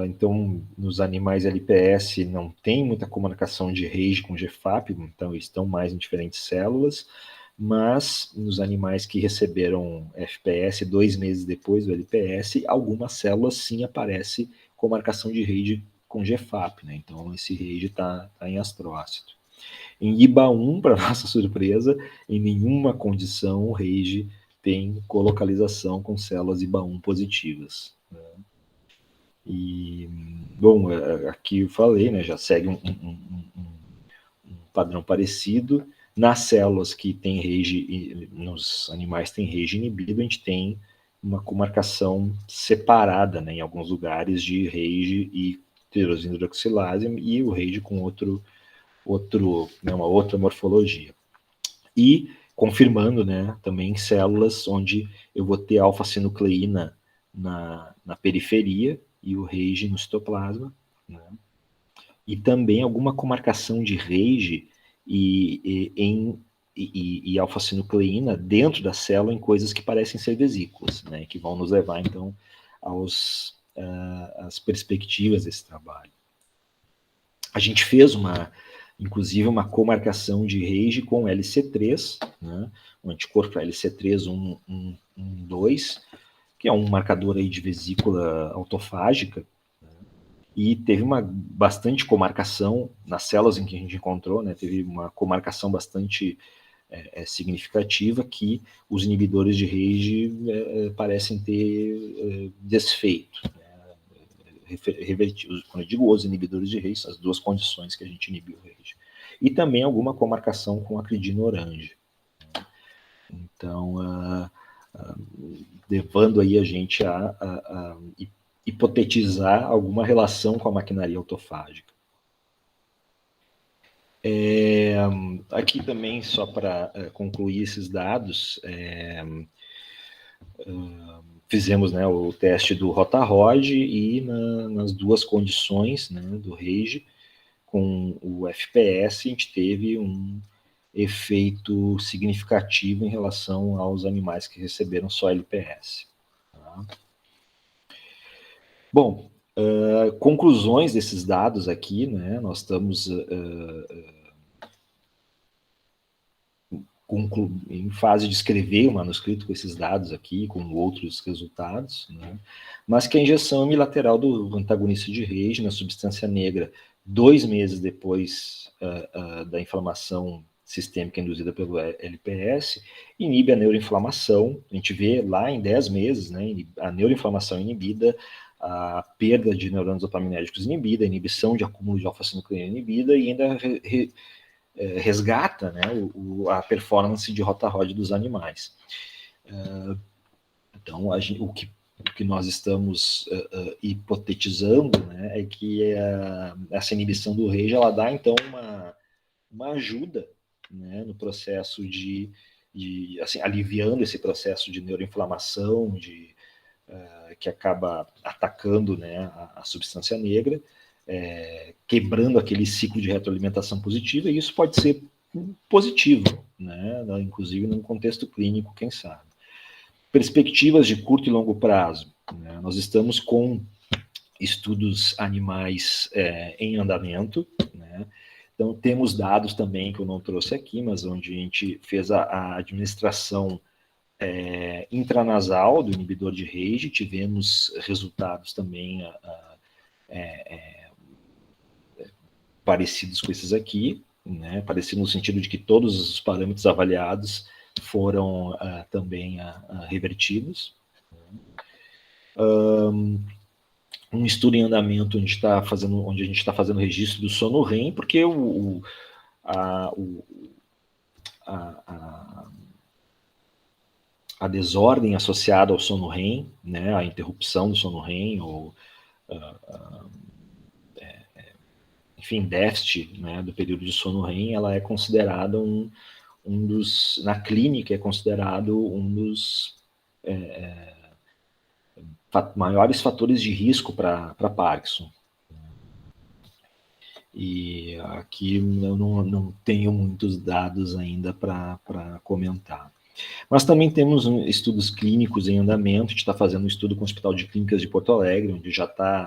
Então, nos animais LPS não tem muita comunicação de RAGE com GFAP, então estão mais em diferentes células, mas nos animais que receberam FPS 2 meses depois do LPS, algumas células sim aparece com marcação de RAGE com GFAP, né? Então esse RAGE está em astrócito. Em IBA1, para nossa surpresa, em nenhuma condição o RAGE tem colocalização com células IBA1 positivas. Né? E, bom, aqui eu falei, né, já segue um padrão parecido. Nas células que tem RAGE, nos animais tem RAGE inibido, a gente tem uma comarcação separada, né, em alguns lugares de RAGE e tirosina hidroxilase e o RAGE com uma outra morfologia. E confirmando, né, também células onde eu vou ter alfa-sinucleína na periferia e o RAGE no citoplasma, né? E também alguma comarcação de RAGE e alfa-sinucleína dentro da célula em coisas que parecem ser vesículas, né? Que vão nos levar, então, às perspectivas desse trabalho. A gente fez inclusive uma comarcação de RAGE com LC3, né? O anticorpo LC3-112, que é um marcador aí de vesícula autofágica, né? E teve bastante comarcação nas células em que a gente encontrou, né? Teve uma comarcação bastante significativa que os inibidores de RAGE parecem ter desfeito, né, revertido. Quando eu digo os inibidores de RAGE, são as duas condições que a gente inibiu o RAGE. E também alguma comarcação com acridina orange. Então, levando aí a gente a hipotetizar alguma relação com a maquinaria autofágica. Aqui também, só para concluir esses dados, fizemos, né, o teste do Rota-ROD e nas duas condições, né, do RAGE, com o FPS, a gente teve um efeito significativo em relação aos animais que receberam só LPS. Tá? Bom, conclusões desses dados aqui, né, nós estamos em fase de escrever o manuscrito com esses dados aqui, com outros resultados, né, mas que a injeção unilateral do antagonista de RAGE na substância negra 2 meses depois da inflamação sistêmica induzida pelo LPS, inibe a neuroinflamação. A gente vê lá em 10 meses, né, a neuroinflamação inibida, a perda de neurônios dopaminérgicos inibida, a inibição de acúmulo de alfa-sinucleina inibida e ainda resgata, né, a performance de Rota-ROD dos animais. Então, o que nós estamos hipotetizando, né, é que essa inibição do RAGE ela dá, então, uma ajuda, né, no processo assim, aliviando esse processo de neuroinflamação, que acaba atacando, né, a substância negra, quebrando aquele ciclo de retroalimentação positiva, e isso pode ser positivo, né, inclusive num contexto clínico, quem sabe. Perspectivas de curto e longo prazo, né, nós estamos com estudos animais em andamento, né. Então, temos dados também que eu não trouxe aqui, mas onde a gente fez a administração intranasal do inibidor de RAGE, tivemos resultados também parecidos com esses aqui, né, parecido no sentido de que todos os parâmetros avaliados foram também revertidos. Um estudo em andamento onde a gente está fazendo registro do sono REM, porque a desordem associada ao sono REM, né, a interrupção do sono REM, ou enfim, déficit, né, do período de sono REM, ela é considerada na clínica, é considerado um dos maiores fatores de risco para Parkinson. E aqui eu não tenho muitos dados ainda para comentar. Nós também temos estudos clínicos em andamento. A gente está fazendo um estudo com o Hospital de Clínicas de Porto Alegre, onde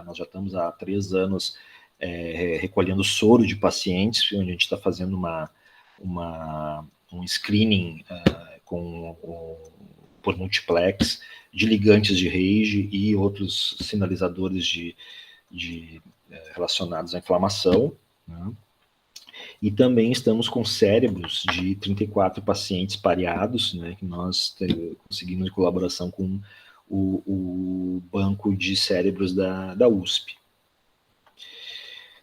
nós já estamos há 3 anos recolhendo soro de pacientes, onde a gente está fazendo um screening por multiplex de ligantes de RAGE e outros sinalizadores relacionados à inflamação, né? E também estamos com cérebros de 34 pacientes pareados, né, que nós conseguimos em colaboração com o banco de cérebros da USP.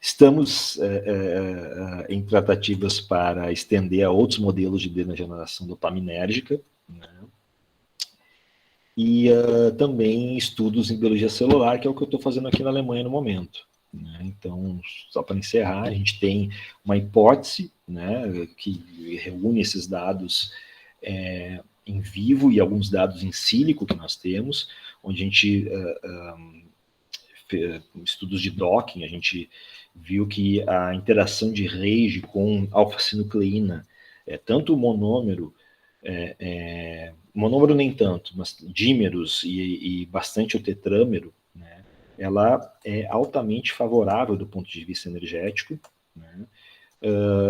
Estamos em tratativas para estender a outros modelos de degeneração dopaminérgica, né? E também estudos em biologia celular, que é o que eu estou fazendo aqui na Alemanha no momento. Né? Então, só para encerrar, a gente tem uma hipótese, né, que reúne esses dados em vivo e alguns dados em sílico que nós temos, onde a gente estudos de docking, a gente viu que a interação de RAGE com alfa-sinucleína, tanto o monômero, monômero nem tanto, mas dímeros e bastante o tetrâmero, né, ela é altamente favorável do ponto de vista energético, né?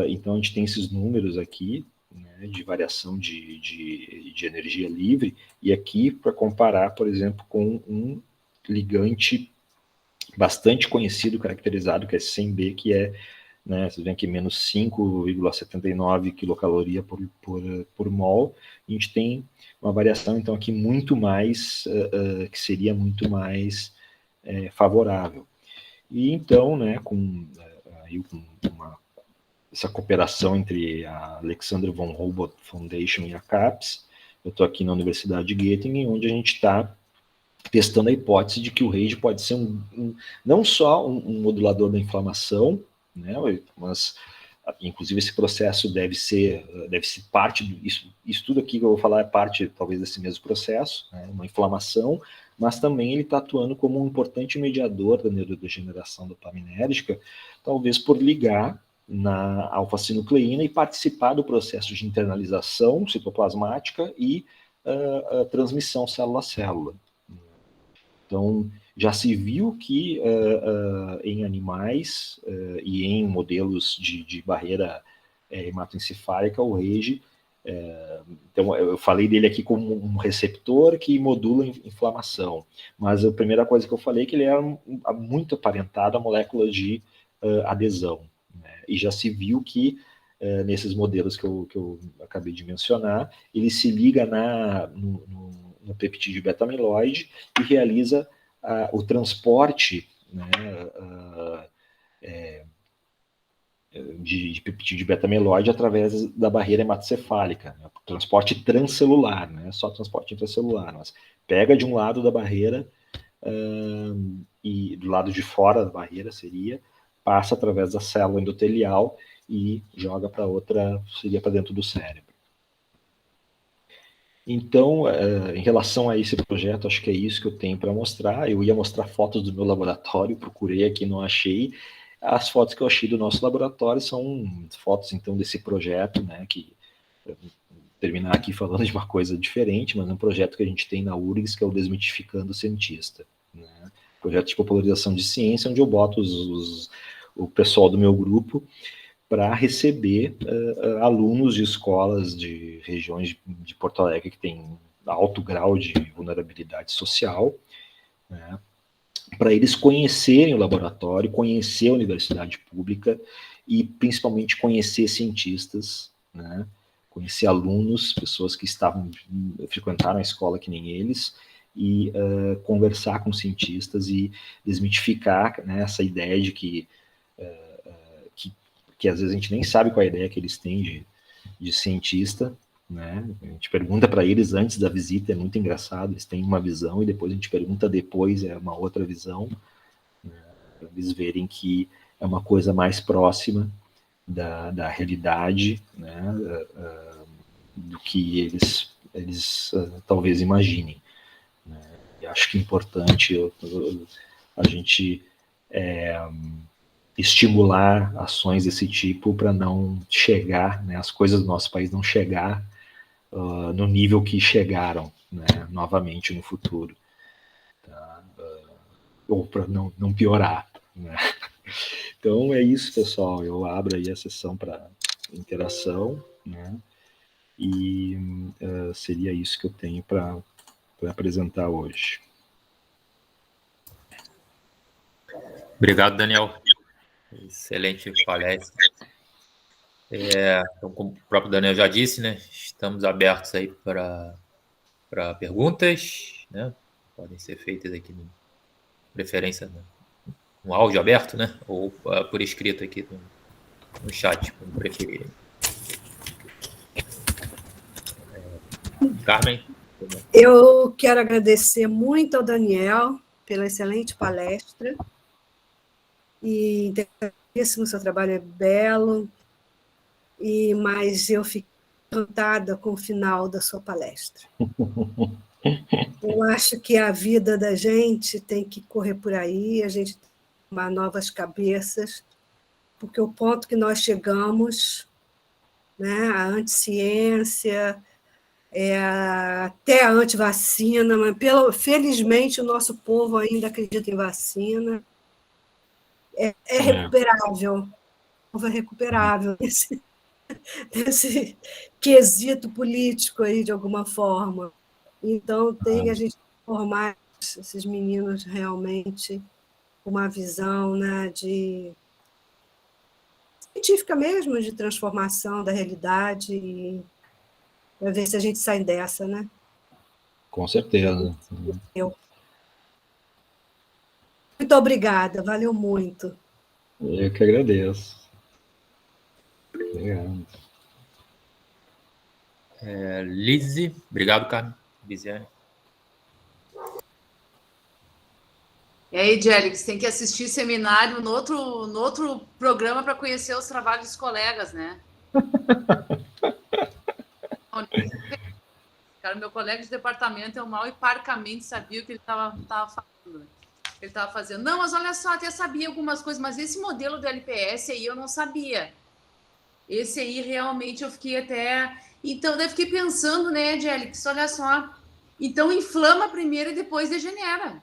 Então a gente tem esses números aqui, né, de variação de energia livre, e aqui para comparar, por exemplo, com um ligante bastante conhecido, caracterizado, que é 100B, que é né? Vocês veem aqui menos 5,79 quilocaloria por mol. A gente tem uma variação, então, aqui muito mais, que seria muito mais favorável. E então, né, com essa cooperação entre a Alexander von Humboldt Foundation e a CAPES, eu estou aqui na Universidade de Göttingen, onde a gente está testando a hipótese de que o RAGE pode ser não só um modulador da inflamação, né, mas inclusive esse processo deve ser parte isso tudo aqui que eu vou falar é parte talvez desse mesmo processo, né, uma inflamação, mas também ele está atuando como um importante mediador da neurodegeneração dopaminérgica, talvez por ligar na alfa-sinucleína e participar do processo de internalização citoplasmática e transmissão célula a célula. Então, já se viu que em animais e em modelos de barreira hematoencefálica, o RAGE, então eu falei dele aqui como um receptor que modula inflamação, mas a primeira coisa que eu falei é que ele era muito aparentado à molécula de adesão, né? E já se viu que nesses modelos que eu acabei de mencionar, ele se liga no peptídeo beta-amiloide e realiza o transporte, né, de peptídeo beta-amiloide através da barreira hematocefálica, né, transporte transcelular, não é só transporte intracelular, mas pega de um lado da barreira e do lado de fora da barreira passa através da célula endotelial e joga para outra, seria para dentro do cérebro. Então, em relação a esse projeto, acho que é isso que eu tenho para mostrar. Eu ia mostrar fotos do meu laboratório, procurei aqui, não achei. As fotos que eu achei do nosso laboratório são fotos, então, desse projeto, né, que terminar aqui falando de uma coisa diferente, mas é um projeto que a gente tem na URGS, que é o Desmitificando o Cientista, né? Projeto de popularização de ciência, onde eu boto o pessoal do meu grupo para receber alunos de escolas de regiões de Porto Alegre que têm alto grau de vulnerabilidade social, né, para eles conhecerem o laboratório, conhecer a universidade pública e principalmente conhecer cientistas, né, conhecer alunos, pessoas que frequentaram a escola que nem eles, e conversar com cientistas e desmitificar, né, essa ideia de que às vezes a gente nem sabe qual é a ideia que eles têm de cientista, né? A gente pergunta para eles antes da visita, é muito engraçado, eles têm uma visão e depois a gente pergunta depois, é uma outra visão, né? Para eles verem que é uma coisa mais próxima da realidade, né? Do que eles talvez imaginem, né? E acho que é importante a gente estimular ações desse tipo para não chegar, né, as coisas do nosso país não chegar no nível que chegaram, né, novamente no futuro, tá? Ou para não piorar, né? Então é isso, pessoal, eu abro aí a sessão para interação, né, e seria isso que eu tenho para apresentar hoje. Obrigado, Daniel. Excelente palestra. Então, como o próprio Daniel já disse, né, estamos abertos aí para perguntas, né, podem ser feitas aqui, preferência, né, no áudio aberto, né, ou por escrito aqui no chat, como preferirem. Carmen? Eu quero agradecer muito ao Daniel pela excelente palestra e interessantíssimo, seu trabalho é belo, mas eu fiquei encantada com o final da sua palestra. Eu acho que a vida da gente tem que correr por aí, a gente tem que tomar novas cabeças, porque o ponto que nós chegamos, né, a anticiência, até a antivacina, mas felizmente o nosso povo ainda acredita em vacina. É recuperável, o povo é recuperável nesse quesito político aí, de alguma forma. Então, tem a gente formar esses meninos realmente com uma visão, né, de científica mesmo, de transformação da realidade, para ver se a gente sai dessa, né? Com certeza. Muito obrigada, valeu muito. Eu que agradeço. Obrigado. Lizzie, obrigado, Carmen. Lisiane. E aí, Jélix, tem que assistir seminário no outro programa para conhecer os trabalhos dos colegas, né? Cara, meu colega de departamento eu mal e parcamente sabia o que ele estava falando. Ele estava fazendo. Não, mas olha só, até sabia algumas coisas, mas esse modelo do LPS aí eu não sabia. Esse aí realmente eu fiquei até... Então, eu fiquei pensando, né, Jélix, olha só. Então, inflama primeiro e depois degenera.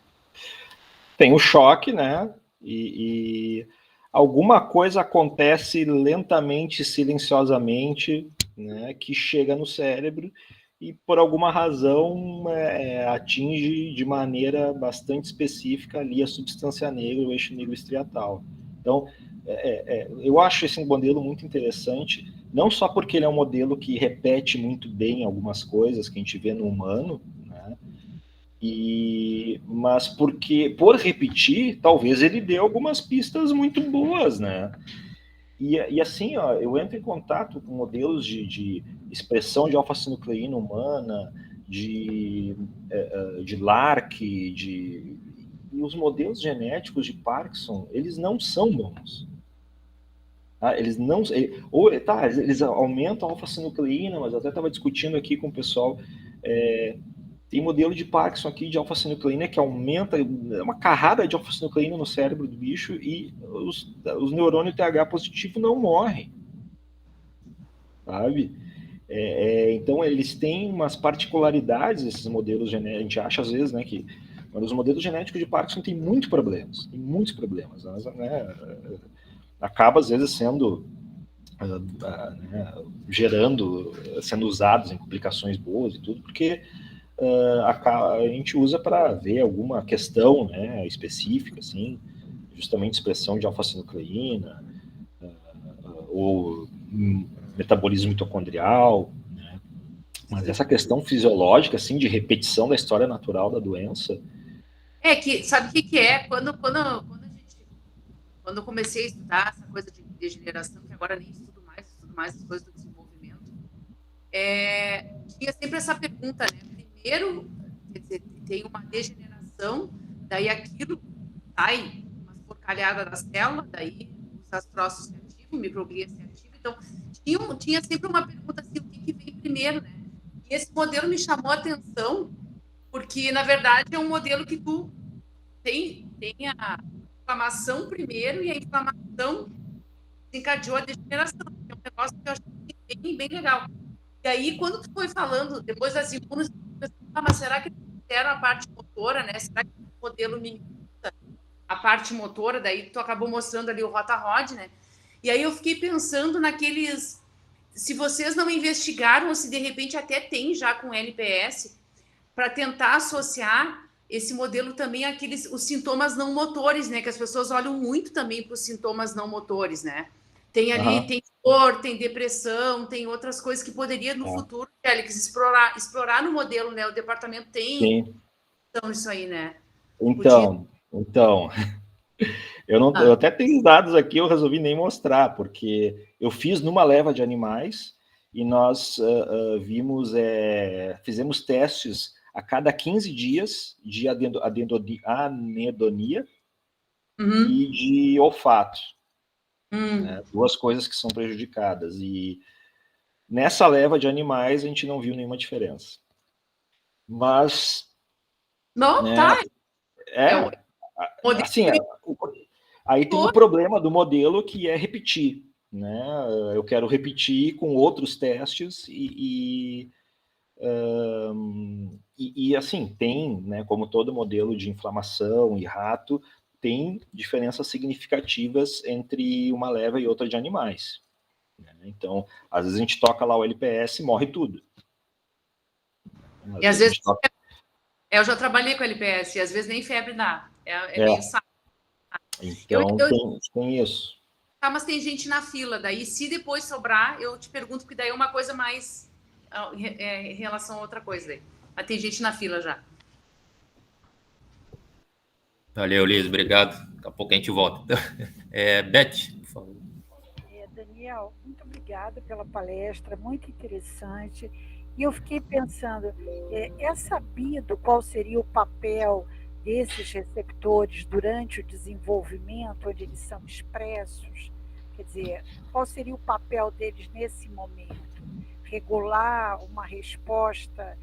Tem o choque, né? E alguma coisa acontece lentamente, silenciosamente, né? Que chega no cérebro e, por alguma razão, atinge de maneira bastante específica ali a substância negra, o eixo negro estriatal. Então, eu acho esse modelo muito interessante, não só porque ele é um modelo que repete muito bem algumas coisas que a gente vê no humano, né? Mas porque, por repetir, talvez ele dê algumas pistas muito boas, né? E assim, ó, eu entro em contato com modelos de expressão de alfa-sinucleína humana, de LARC, e os modelos genéticos de Parkinson, eles não são bons. Tá? Eles não... eles aumentam a alfa-sinucleína, mas eu até estava discutindo aqui com o pessoal... Tem modelo de Parkinson aqui de alfa-sinucleína que aumenta uma carrada de alfa-sinucleína no cérebro do bicho e os neurônios TH positivo não morrem, sabe? Então eles têm umas particularidades, esses modelos genéticos. A gente acha às vezes, né, que os modelos genéticos de Parkinson têm muitos problemas, né? Acaba às vezes sendo sendo usados em publicações boas e tudo, porque a gente usa para ver alguma questão, né, específica, assim, justamente expressão de alfa-sinucleína, ou metabolismo mitocondrial, né? Mas essa questão fisiológica, assim, de repetição da história natural da doença... Sabe o que é? Quando eu comecei a estudar essa coisa de degeneração, que agora nem estudo mais as coisas do desenvolvimento, tinha sempre essa pergunta, né? Primeiro, quer dizer, tem uma degeneração, daí aquilo sai umas porcalhadas da célula, daí os astrócitos se ativam, microglia se ativa. Então, tinha sempre uma pergunta assim, o que vem primeiro, né? E esse modelo me chamou a atenção, porque, na verdade, é um modelo que tu tem a inflamação primeiro e a inflamação desencadeou a degeneração. É um negócio que eu achei bem legal. E aí, quando tu foi falando, depois das imunos, mas será que fizeram a parte motora, né? Será que o modelo minimiza a parte motora? Daí tu acabou mostrando ali o Rota-Rod, né? E aí eu fiquei pensando naqueles... Se vocês não investigaram, ou se de repente até tem já com LPS, para tentar associar esse modelo também àqueles os sintomas não motores, né? Que as pessoas olham muito também para os sintomas não motores, né? Tem ali, tem dor, tem depressão, tem outras coisas que poderia no futuro, Félix, explorar no modelo, né? O departamento tem isso aí, né? Então, eu até tenho os dados aqui, eu resolvi nem mostrar, porque eu fiz numa leva de animais e nós fizemos testes a cada 15 dias de anedonia e de olfato. Né? Duas coisas que são prejudicadas. E nessa leva de animais a gente não viu nenhuma diferença. Mas... Não, né, tá. Assim, aí tem o problema do modelo que é repetir. Né? Eu quero repetir com outros testes e assim, tem, né, como todo modelo de inflamação e rato, tem diferenças significativas entre uma leva e outra de animais. Né? Então, às vezes a gente toca lá o LPS e morre tudo. E às vezes... Eu já trabalhei com LPS, e às vezes nem febre dá. É meio saco. Então, tem isso. Tá, mas tem gente na fila. Daí, se depois sobrar, eu te pergunto, porque daí é uma coisa mais em relação a outra coisa. Daí. Mas tem gente na fila já. Valeu, Liz, obrigado. Daqui a pouco a gente volta. Beth, por favor. Daniel, muito obrigada pela palestra, muito interessante. E eu fiquei pensando, é sabido qual seria o papel desses receptores durante o desenvolvimento, onde eles são expressos? Quer dizer, qual seria o papel deles nesse momento? Regular uma resposta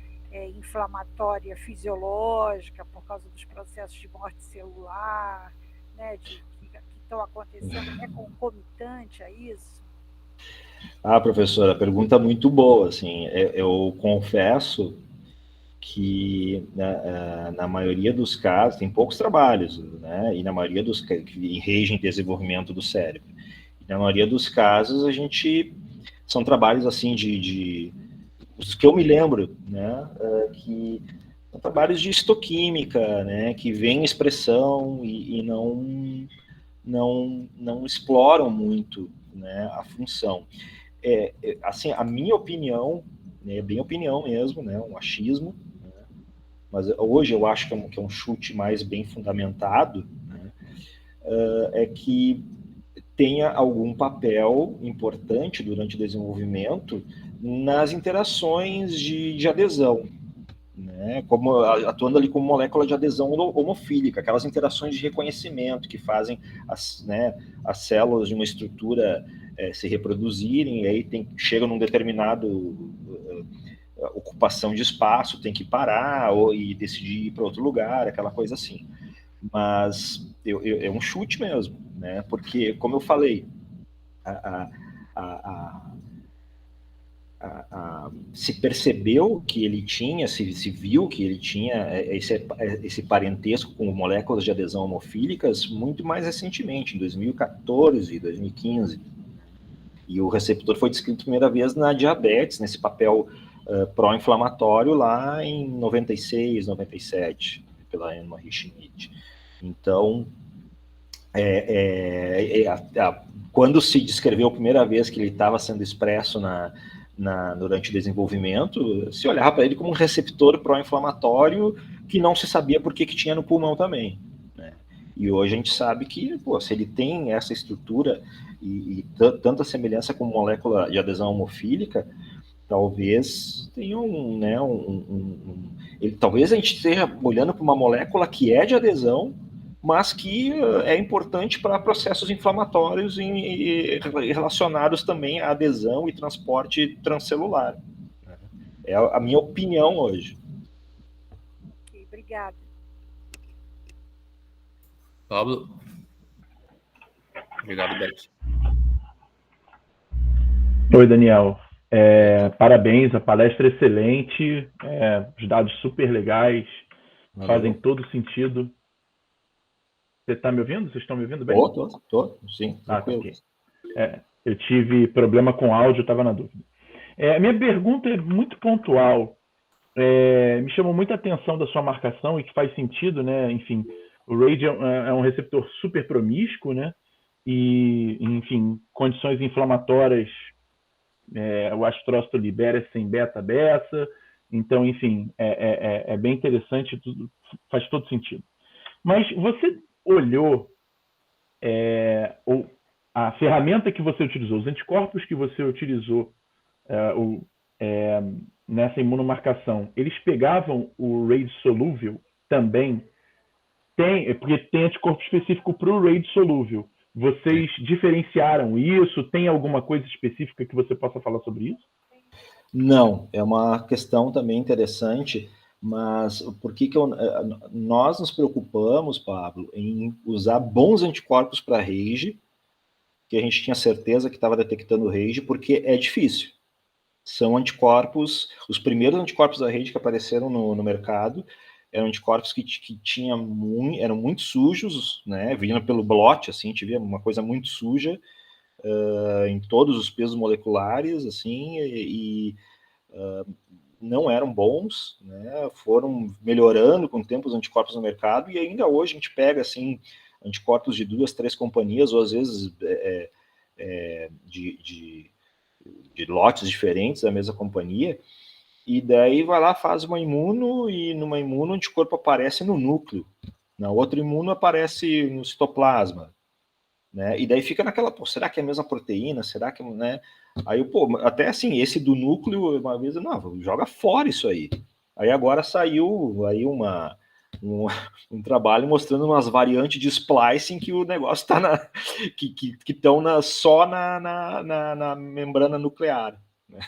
inflamatória fisiológica por causa dos processos de morte celular, né, que estão acontecendo, é concomitante a isso? Professora, pergunta muito boa, assim, eu confesso que na maioria dos casos, tem poucos trabalhos, né, e na maioria dos que regem desenvolvimento do cérebro, e na maioria dos casos são trabalhos assim os que eu me lembro, né, que são trabalhos de histoquímica, né, que vêm expressão e não exploram muito, né, a função. Assim, a minha opinião, né, bem opinião mesmo, né, um achismo, né, mas hoje eu acho que é um chute mais bem fundamentado, né, é que tenha algum papel importante durante o desenvolvimento nas interações de adesão, né, como atuando ali como molécula de adesão homofílica, aquelas interações de reconhecimento que fazem as células de uma estrutura se reproduzirem, e aí chega num determinado ocupação de espaço, tem que parar e decidir ir para outro lugar, aquela coisa assim. Mas é um chute mesmo, né? Porque, como eu falei, se percebeu que ele tinha, se viu que ele tinha esse parentesco com moléculas de adesão homofílicas muito mais recentemente, em 2014, 2015. E o receptor foi descrito a primeira vez na diabetes, nesse papel pró-inflamatório lá em 96, 97, pela Anne-Marie Schmidt. Então, quando se descreveu a primeira vez que ele estava sendo expresso durante o desenvolvimento, se olhava para ele como um receptor pró-inflamatório que não se sabia por que tinha no pulmão também, né? E hoje a gente sabe que, se ele tem essa estrutura e tanta semelhança com molécula de adesão homofílica, talvez tenha talvez a gente esteja olhando para uma molécula que é de adesão, mas que é importante para processos inflamatórios e relacionados também à adesão e transporte transcelular. É a minha opinião hoje. Ok, obrigada. Pablo? Obrigado, Beth. Oi, Daniel. Parabéns, a palestra é excelente, os dados super legais, fazem todo sentido. Você está me ouvindo? Vocês estão me ouvindo bem? Tô, sim, tranquilo. Okay. Eu tive problema com áudio, estava na dúvida. Minha pergunta é muito pontual. Me chamou muita atenção da sua marcação e que faz sentido, né? Enfim, o RAGE é um receptor super promíscuo, né? E, enfim, condições inflamatórias, o astrócito libera sem beta-beta. Então, enfim, é bem interessante, faz todo sentido. Mas você olhou a ferramenta que você utilizou, os anticorpos que você utilizou nessa imunomarcação, eles pegavam o RAGE solúvel também? Porque tem anticorpo específico para o RAGE solúvel. Vocês diferenciaram isso? Tem alguma coisa específica que você possa falar sobre isso? Não, é uma questão também interessante, mas por que nós nos preocupamos, Pablo, em usar bons anticorpos para RAGE, que a gente tinha certeza que estava detectando RAGE, porque é difícil. São anticorpos, os primeiros anticorpos da RAGE que apareceram no mercado, eram anticorpos que eram muito sujos, né, vindo pelo blot, assim, a gente via uma coisa muito suja, em todos os pesos moleculares, assim, não eram bons, né, foram melhorando com o tempo os anticorpos no mercado, e ainda hoje a gente pega, assim, anticorpos de 2, 3 companhias, ou às vezes de lotes diferentes da mesma companhia, e daí vai lá, faz uma imuno, e numa imuno o anticorpo aparece no núcleo, na outra imuno aparece no citoplasma, né? E daí fica naquela, pô, será que é a mesma proteína? Será que, né? Aí, pô, até assim, esse do núcleo, uma vez, não, joga fora isso aí. Aí agora saiu aí um trabalho mostrando umas variantes de splicing que o negócio está que estão só na membrana nuclear, né?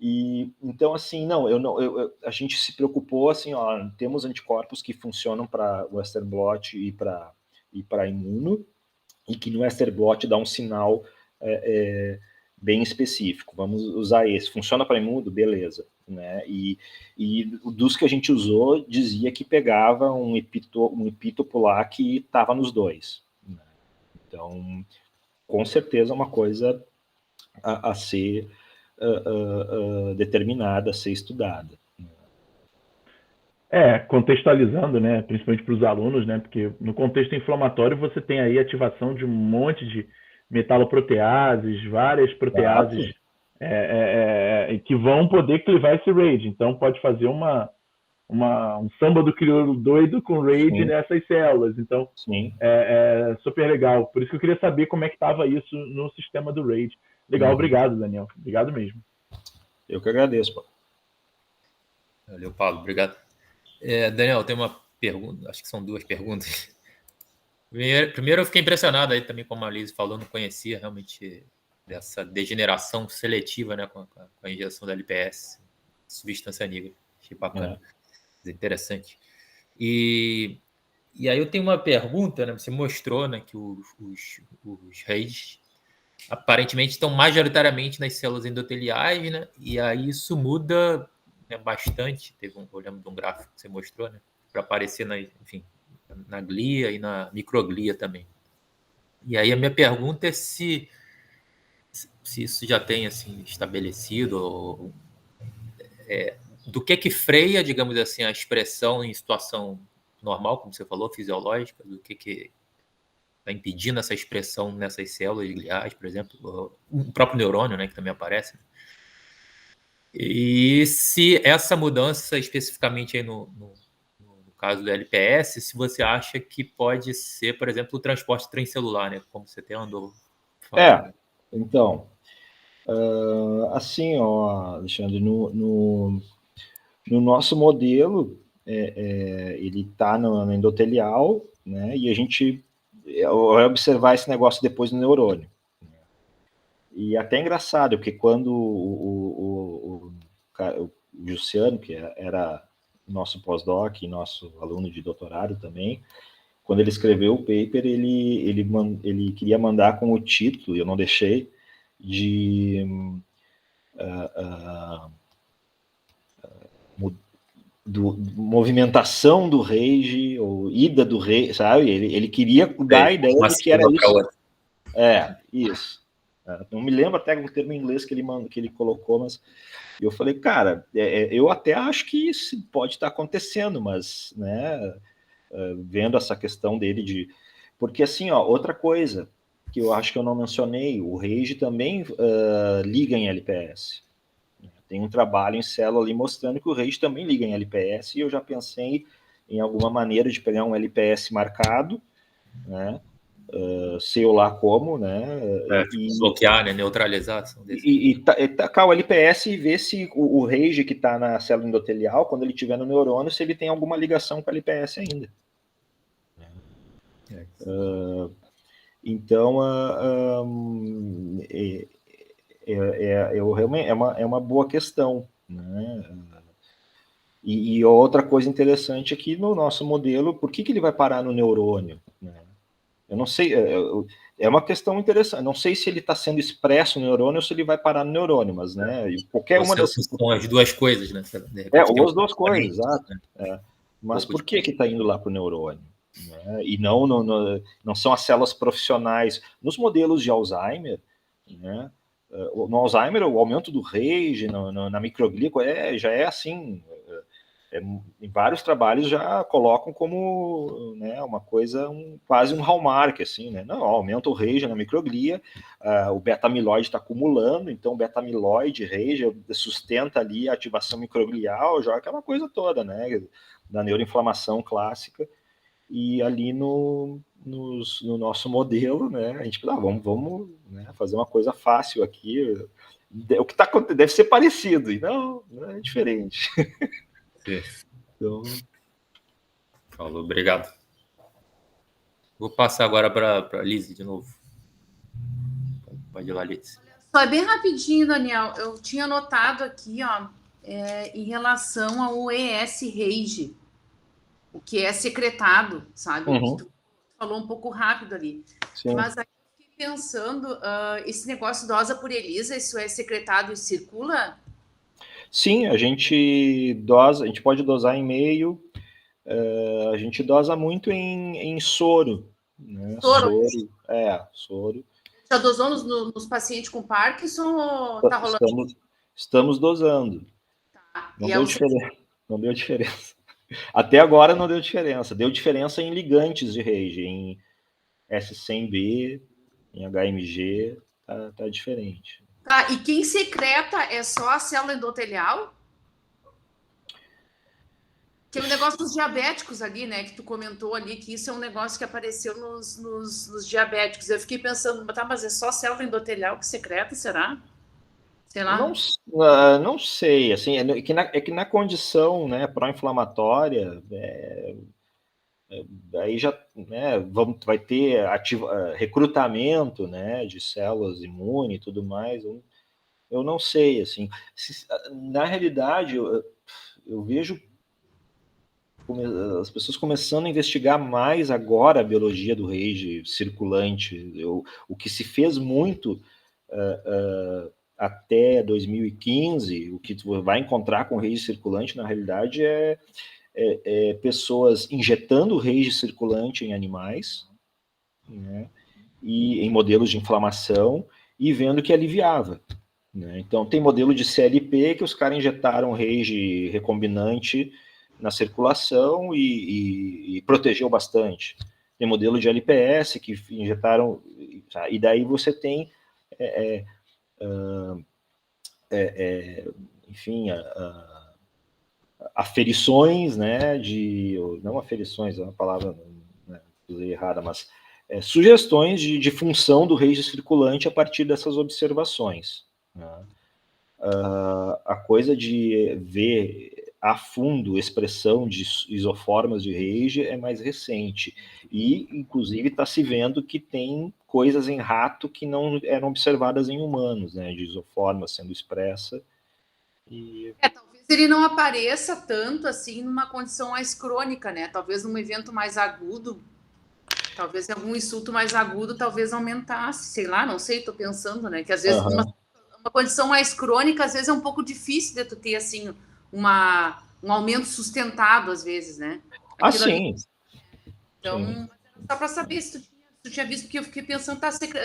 E então assim, não, a gente se preocupou assim, ó, temos anticorpos que funcionam para Western blot e para imuno, e que no Western blot dá um sinal bem específico. Vamos usar esse. Funciona para imuno, beleza, né? E dos que a gente usou dizia que pegava um epítopo lá que estava nos dois, né? Então, com certeza, uma coisa a ser determinada, a ser estudada. Contextualizando, né, principalmente para os alunos, né, porque no contexto inflamatório você tem aí ativação de um monte de metaloproteases, várias proteases que vão poder clivar esse RAGE. Então pode fazer um samba do crioulo doido com RAGE nessas células. Então é super legal. Por isso que eu queria saber como é que estava isso no sistema do RAGE. Legal, obrigado, Daniel. Obrigado mesmo. Eu que agradeço, Paulo. Valeu, Paulo. Obrigado. Daniel, tem uma pergunta, acho que são duas perguntas. Primeiro, eu fiquei impressionado aí também, como a Liz falou, não conhecia realmente dessa degeneração seletiva, né, com a injeção da LPS, substância negra. Achei bacana, interessante. E aí eu tenho uma pergunta, né? Você mostrou, né, que os RAGEs aparentemente estão majoritariamente nas células endoteliais, né? E aí isso muda, né, bastante. Eu lembro de um gráfico que você mostrou, né? Para aparecer na glia e na microglia também. E aí a minha pergunta é se isso já tem assim estabelecido, do que freia, digamos assim, a expressão em situação normal, como você falou, fisiológica, do que está impedindo essa expressão nessas células gliais, por exemplo, o próprio neurônio, né, que também aparece. E se essa mudança, especificamente aí no caso do LPS, se você acha que pode ser, por exemplo, o transporte transcelular, né, como você até andou falando. Então, assim, ó, Alexandre, no nosso modelo, ele está no endotelial, né, e a gente vai observar esse negócio depois no neurônio. E até é engraçado, porque quando o Luciano, que era nosso pós-doc e nosso aluno de doutorado também, quando ele escreveu o paper, ele queria mandar com o título, e eu não deixei, de movimentação do RAGE, ou ida do RAGE, sabe? Ele queria dar a ideia de que era isso. Isso. Não me lembro até o termo em inglês que ele colocou, mas eu falei, cara, eu até acho que isso pode estar acontecendo, mas, né, vendo essa questão dele porque assim, ó, outra coisa que eu acho que eu não mencionei, o RAGE também liga em LPS. Tem um trabalho em célula ali mostrando que o RAGE também liga em LPS, e eu já pensei em alguma maneira de pegar um LPS marcado, né, sei lá como, né? Bloquear, né? Neutralizar. E tacar o LPS e ver se o RAGE que está na célula endotelial, quando ele estiver no neurônio, se ele tem alguma ligação com o LPS ainda. Então, realmente é uma boa questão, né? E outra coisa interessante aqui no nosso modelo, por que ele vai parar no neurônio, né? Eu não sei, é uma questão interessante. Não sei se ele está sendo expresso no neurônio ou se ele vai parar no neurônio, mas, né, qualquer uma das... São as duas coisas, né? Ou as duas coisas, exato. Mas por que está indo lá para o neurônio? Né? E não são as células profissionais. Nos modelos de Alzheimer, né, no Alzheimer, o aumento do RAGE na microglia já é assim... em vários trabalhos já colocam como, né, uma coisa, quase um hallmark, assim, né? Não, aumenta o RAGE na microglia, o beta-amiloide está acumulando, então o beta-amiloide, RAGE, sustenta ali a ativação microglial, já aquela coisa toda, né, da neuroinflamação clássica, e ali no nosso modelo, né, a gente, vamos né, fazer uma coisa fácil aqui, o que deve ser parecido, e não é diferente. Então... Falou, obrigado. Vou passar agora para a Liz de novo. Pode ir lá, Liz. Só bem rapidinho, Daniel. Eu tinha notado aqui, ó, em relação ao ES-RAGE, o que é secretado, sabe? Uhum. Tu falou um pouco rápido ali. Sim. Mas aí eu fiquei pensando, esse negócio dosa por ELISA, isso é secretado e circula? Sim, a gente pode dosar em meio, a gente dosa muito em soro, né? Soro? Soro. Já dosou nos pacientes com Parkinson ou tá rolando? Estamos dosando. Tá. Não deu diferença. Até agora não deu diferença. Deu diferença em ligantes de RAGE, em S100B, em HMG, tá diferente. Tá, e quem secreta é só a célula endotelial? Que é o negócio dos diabéticos ali, né? Que tu comentou ali, que isso é um negócio que apareceu nos diabéticos. Eu fiquei pensando, tá, mas é só a célula endotelial que secreta, será? Sei lá. Não sei, assim, é que na condição, né, pró-inflamatória, aí já, né, vai ter recrutamento, né, de células imunes e tudo mais. Eu não sei, assim, na realidade eu vejo as pessoas começando a investigar mais agora a biologia do RAGE circulante. O que se fez muito até 2015, o que tu vai encontrar com RAGE circulante, na realidade, é pessoas injetando RAGE circulante em animais, né, e em modelos de inflamação, e vendo que aliviava. Né? Então, tem modelo de CLP que os caras injetaram RAGE recombinante na circulação e protegeu bastante. Tem modelo de LPS que injetaram, e daí você tem, enfim, aferições, né, não aferições, é uma palavra, né, usei errada, mas sugestões de função do RAGE circulante a partir dessas observações. Né? A coisa de ver a fundo expressão de isoformas de RAGE é mais recente. E, inclusive, está se vendo que tem coisas em rato que não eram observadas em humanos, né, de isoformas sendo expressa. Talvez ele não apareça tanto assim numa condição mais crônica, né? Talvez num evento mais agudo, talvez em algum insulto mais agudo, talvez aumentasse, sei lá, não sei, tô pensando, né? Que às vezes uma condição mais crônica, às vezes é um pouco difícil de tu ter, assim, um aumento sustentado, às vezes, né? Aquilo sim. Ali... Então, sim. Só para saber se tu tinha visto, porque eu fiquei pensando,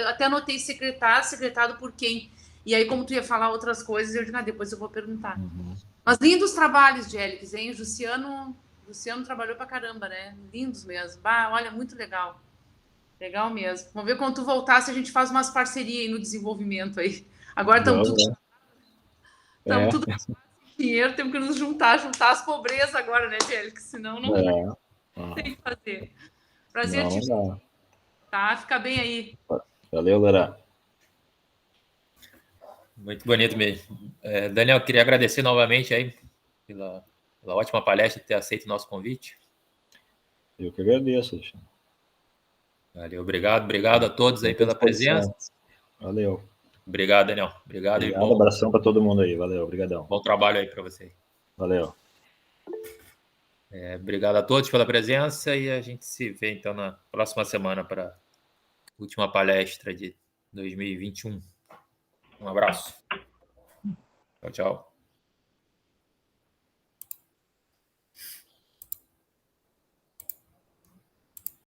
até anotei secretado por quem? E aí, como tu ia falar outras coisas, eu digo, depois eu vou perguntar. Uhum. Mas lindos trabalhos, Gélix, hein? O Luciano trabalhou pra caramba, né? Lindos mesmo. Olha, muito legal. Legal mesmo. Vamos ver quando tu voltar se a gente faz umas parcerias aí no desenvolvimento aí. Agora estamos tudo com dinheiro, temos que nos juntar as pobrezas agora, né, Gélix? Senão não tem que fazer. Prazer te ver. Tá? Fica bem aí. Valeu, galera. Muito bonito mesmo. Daniel, queria agradecer novamente aí pela ótima palestra e ter aceito o nosso convite. Eu que agradeço, Alexandre. Valeu, obrigado a todos aí pela presença. Valeu. Obrigado, Daniel. Obrigado. Um abração para todo mundo aí. Valeu, obrigadão. Bom trabalho aí para você. Valeu. Obrigado a todos pela presença e a gente se vê então na próxima semana para a última palestra de 2021. Um abraço. Tchau, tchau.